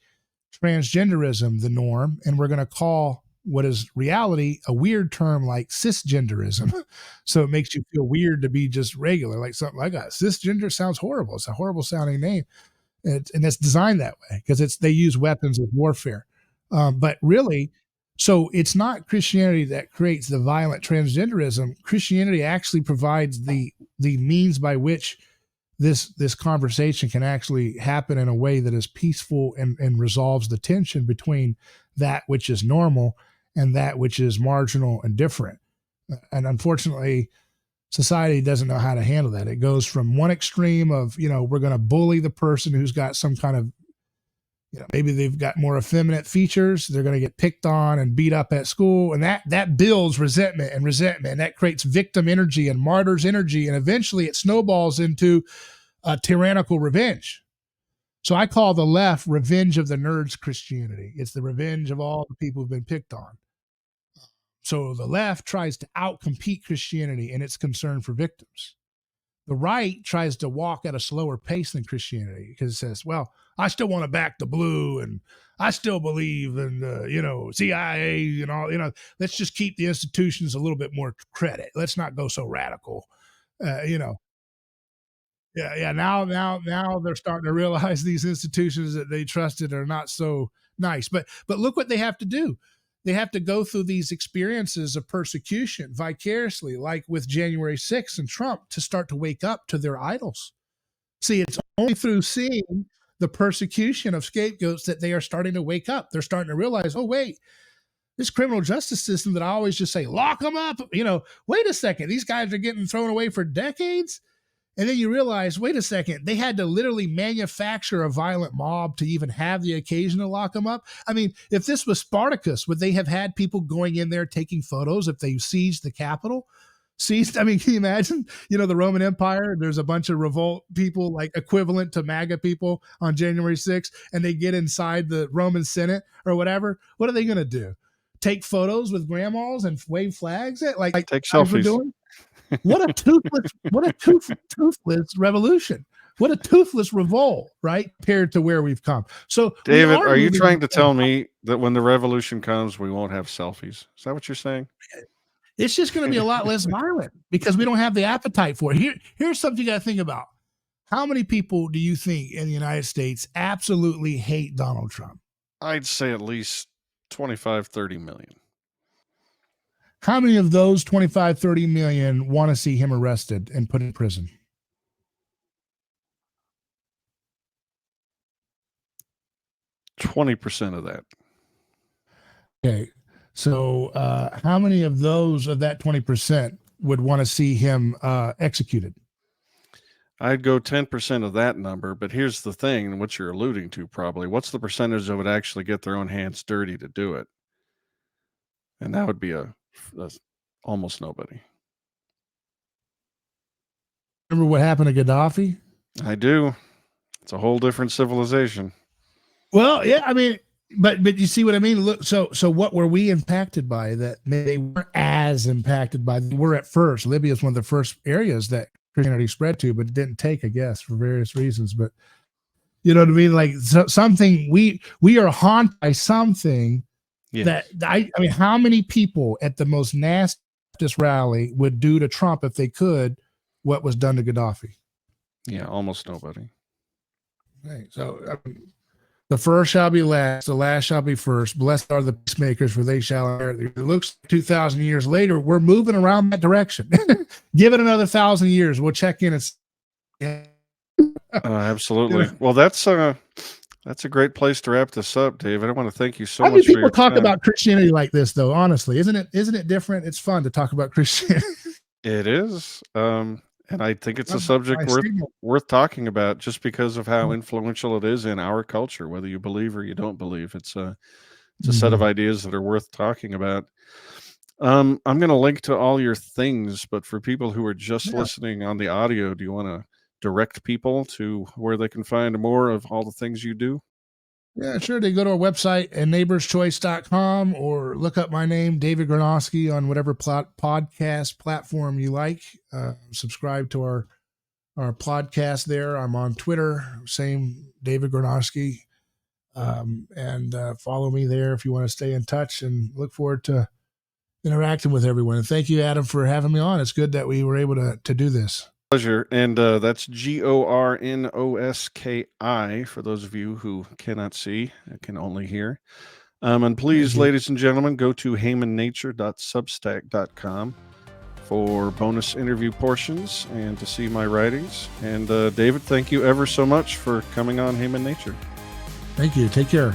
[SPEAKER 3] transgenderism the norm, and we're going to call what is reality a weird term like cisgenderism. So it makes you feel weird to be just regular, like something like that. Cisgender sounds horrible. It's a horrible sounding name. And it's designed that way because they use weapons of warfare. But really, so it's not Christianity that creates the violent transgenderism. Christianity actually provides the means by which this conversation can actually happen in a way that is peaceful and resolves the tension between that which is normal and that which is marginal and different. And unfortunately, society doesn't know how to handle that. It goes from one extreme of, we're going to bully the person who's got some kind of, maybe they've got more effeminate features. They're going to get picked on and beat up at school. And that builds resentment. And that creates victim energy and martyrs energy. And eventually it snowballs into a tyrannical revenge. So I call the left revenge of the nerds Christianity. It's the revenge of all the people who've been picked on. So the left tries to outcompete Christianity in its concern for victims. The right tries to walk at a slower pace than Christianity because it says, well, I still want to back the blue and I still believe in, CIA and all, let's just keep the institutions a little bit more credit. Let's not go so radical, Yeah. Now they're starting to realize these institutions that they trusted are not so nice. But look what they have to do. They have to go through these experiences of persecution vicariously, like with January 6th and Trump, to start to wake up to their idols. See, it's only through seeing the persecution of scapegoats that they are starting to wake up. They're starting to realize, oh, wait, this criminal justice system that I always just say, lock them up. Wait a second. These guys are getting thrown away for decades. And then you realize, wait a second, they had to literally manufacture a violent mob to even have the occasion to lock them up. I mean, if this was Spartacus, would they have had people going in there taking photos if they sieged the Capitol? Can you imagine, the Roman Empire, there's a bunch of revolt people like equivalent to MAGA people on January 6th, and they get inside the Roman Senate or whatever. What are they going to do? Take photos with grandmas and wave flags? Like
[SPEAKER 1] take selfies.
[SPEAKER 3] Doing? What a toothless revolution. What a toothless revolt, right? Compared to where we've come. So,
[SPEAKER 1] David, are you trying to tell me that when the revolution comes, we won't have selfies? Is that what you're saying?
[SPEAKER 3] It's just going to be a lot less violent because we don't have the appetite for it. Here's something you got to think about. How many people do you think in the United States absolutely hate Donald Trump?
[SPEAKER 1] I'd say at least 25, 30 million.
[SPEAKER 3] How many of those 25, 30 million want to see him arrested and put in prison?
[SPEAKER 1] %20 of that.
[SPEAKER 3] Okay. So how many of that 20% would want to see him executed?
[SPEAKER 1] I'd go 10% of that number, but here's the thing, what you're alluding to probably. What's the percentage that would actually get their own hands dirty to do it? And that would be almost nobody.
[SPEAKER 3] Remember what happened to Gaddafi?
[SPEAKER 1] I do. It's a whole different civilization.
[SPEAKER 3] Well, yeah, I mean, but you see what I mean? Look, so what were we impacted by that they weren't as impacted by? They were at first. Libya is one of the first areas that Christianity spread to, but it didn't take, I guess, for various reasons. But you know what I mean? Like something we are haunted by something. Yes. That I mean, how many people at the most nastiest rally would do to Trump if they could what was done to Gaddafi?
[SPEAKER 1] Yeah, almost nobody.
[SPEAKER 3] Okay, so the first shall be last, the last shall be first. Blessed are the peacemakers, for they shall inherit. It looks 2,000 years later, we're moving around that direction. Give it another 1,000 years, we'll check in.
[SPEAKER 1] Absolutely. Well, that's a great place to wrap this up, David. I want to thank you so much.
[SPEAKER 3] How many people talk about Christianity like this, though? Honestly, isn't it different? It's fun to talk about Christianity.
[SPEAKER 1] It is, and I think it's a subject worth talking about, just because of how influential it is in our culture. Whether you believe or you don't believe, it's a set of ideas that are worth talking about. I'm going to link to all your things, but for people who are just listening on the audio, do you want to direct people to where they can find more of all the things you do?
[SPEAKER 3] Yeah, sure. They go to our website, neighborschoice.com, or look up my name, David Gornoski, on whatever podcast platform you like. Subscribe to our podcast there. I'm on Twitter, same David Gornoski. And follow me there if you want to stay in touch, and look forward to interacting with everyone. And thank you, Adam, for having me on. It's good that we were able to do this.
[SPEAKER 1] Pleasure. And that's Gornoski for those of you who cannot see, can only hear. And please, ladies and gentlemen, go to heymannature.substack.com for bonus interview portions and to see my writings. And David, thank you ever so much for coming on Heyman Nature.
[SPEAKER 3] Thank you. Take care.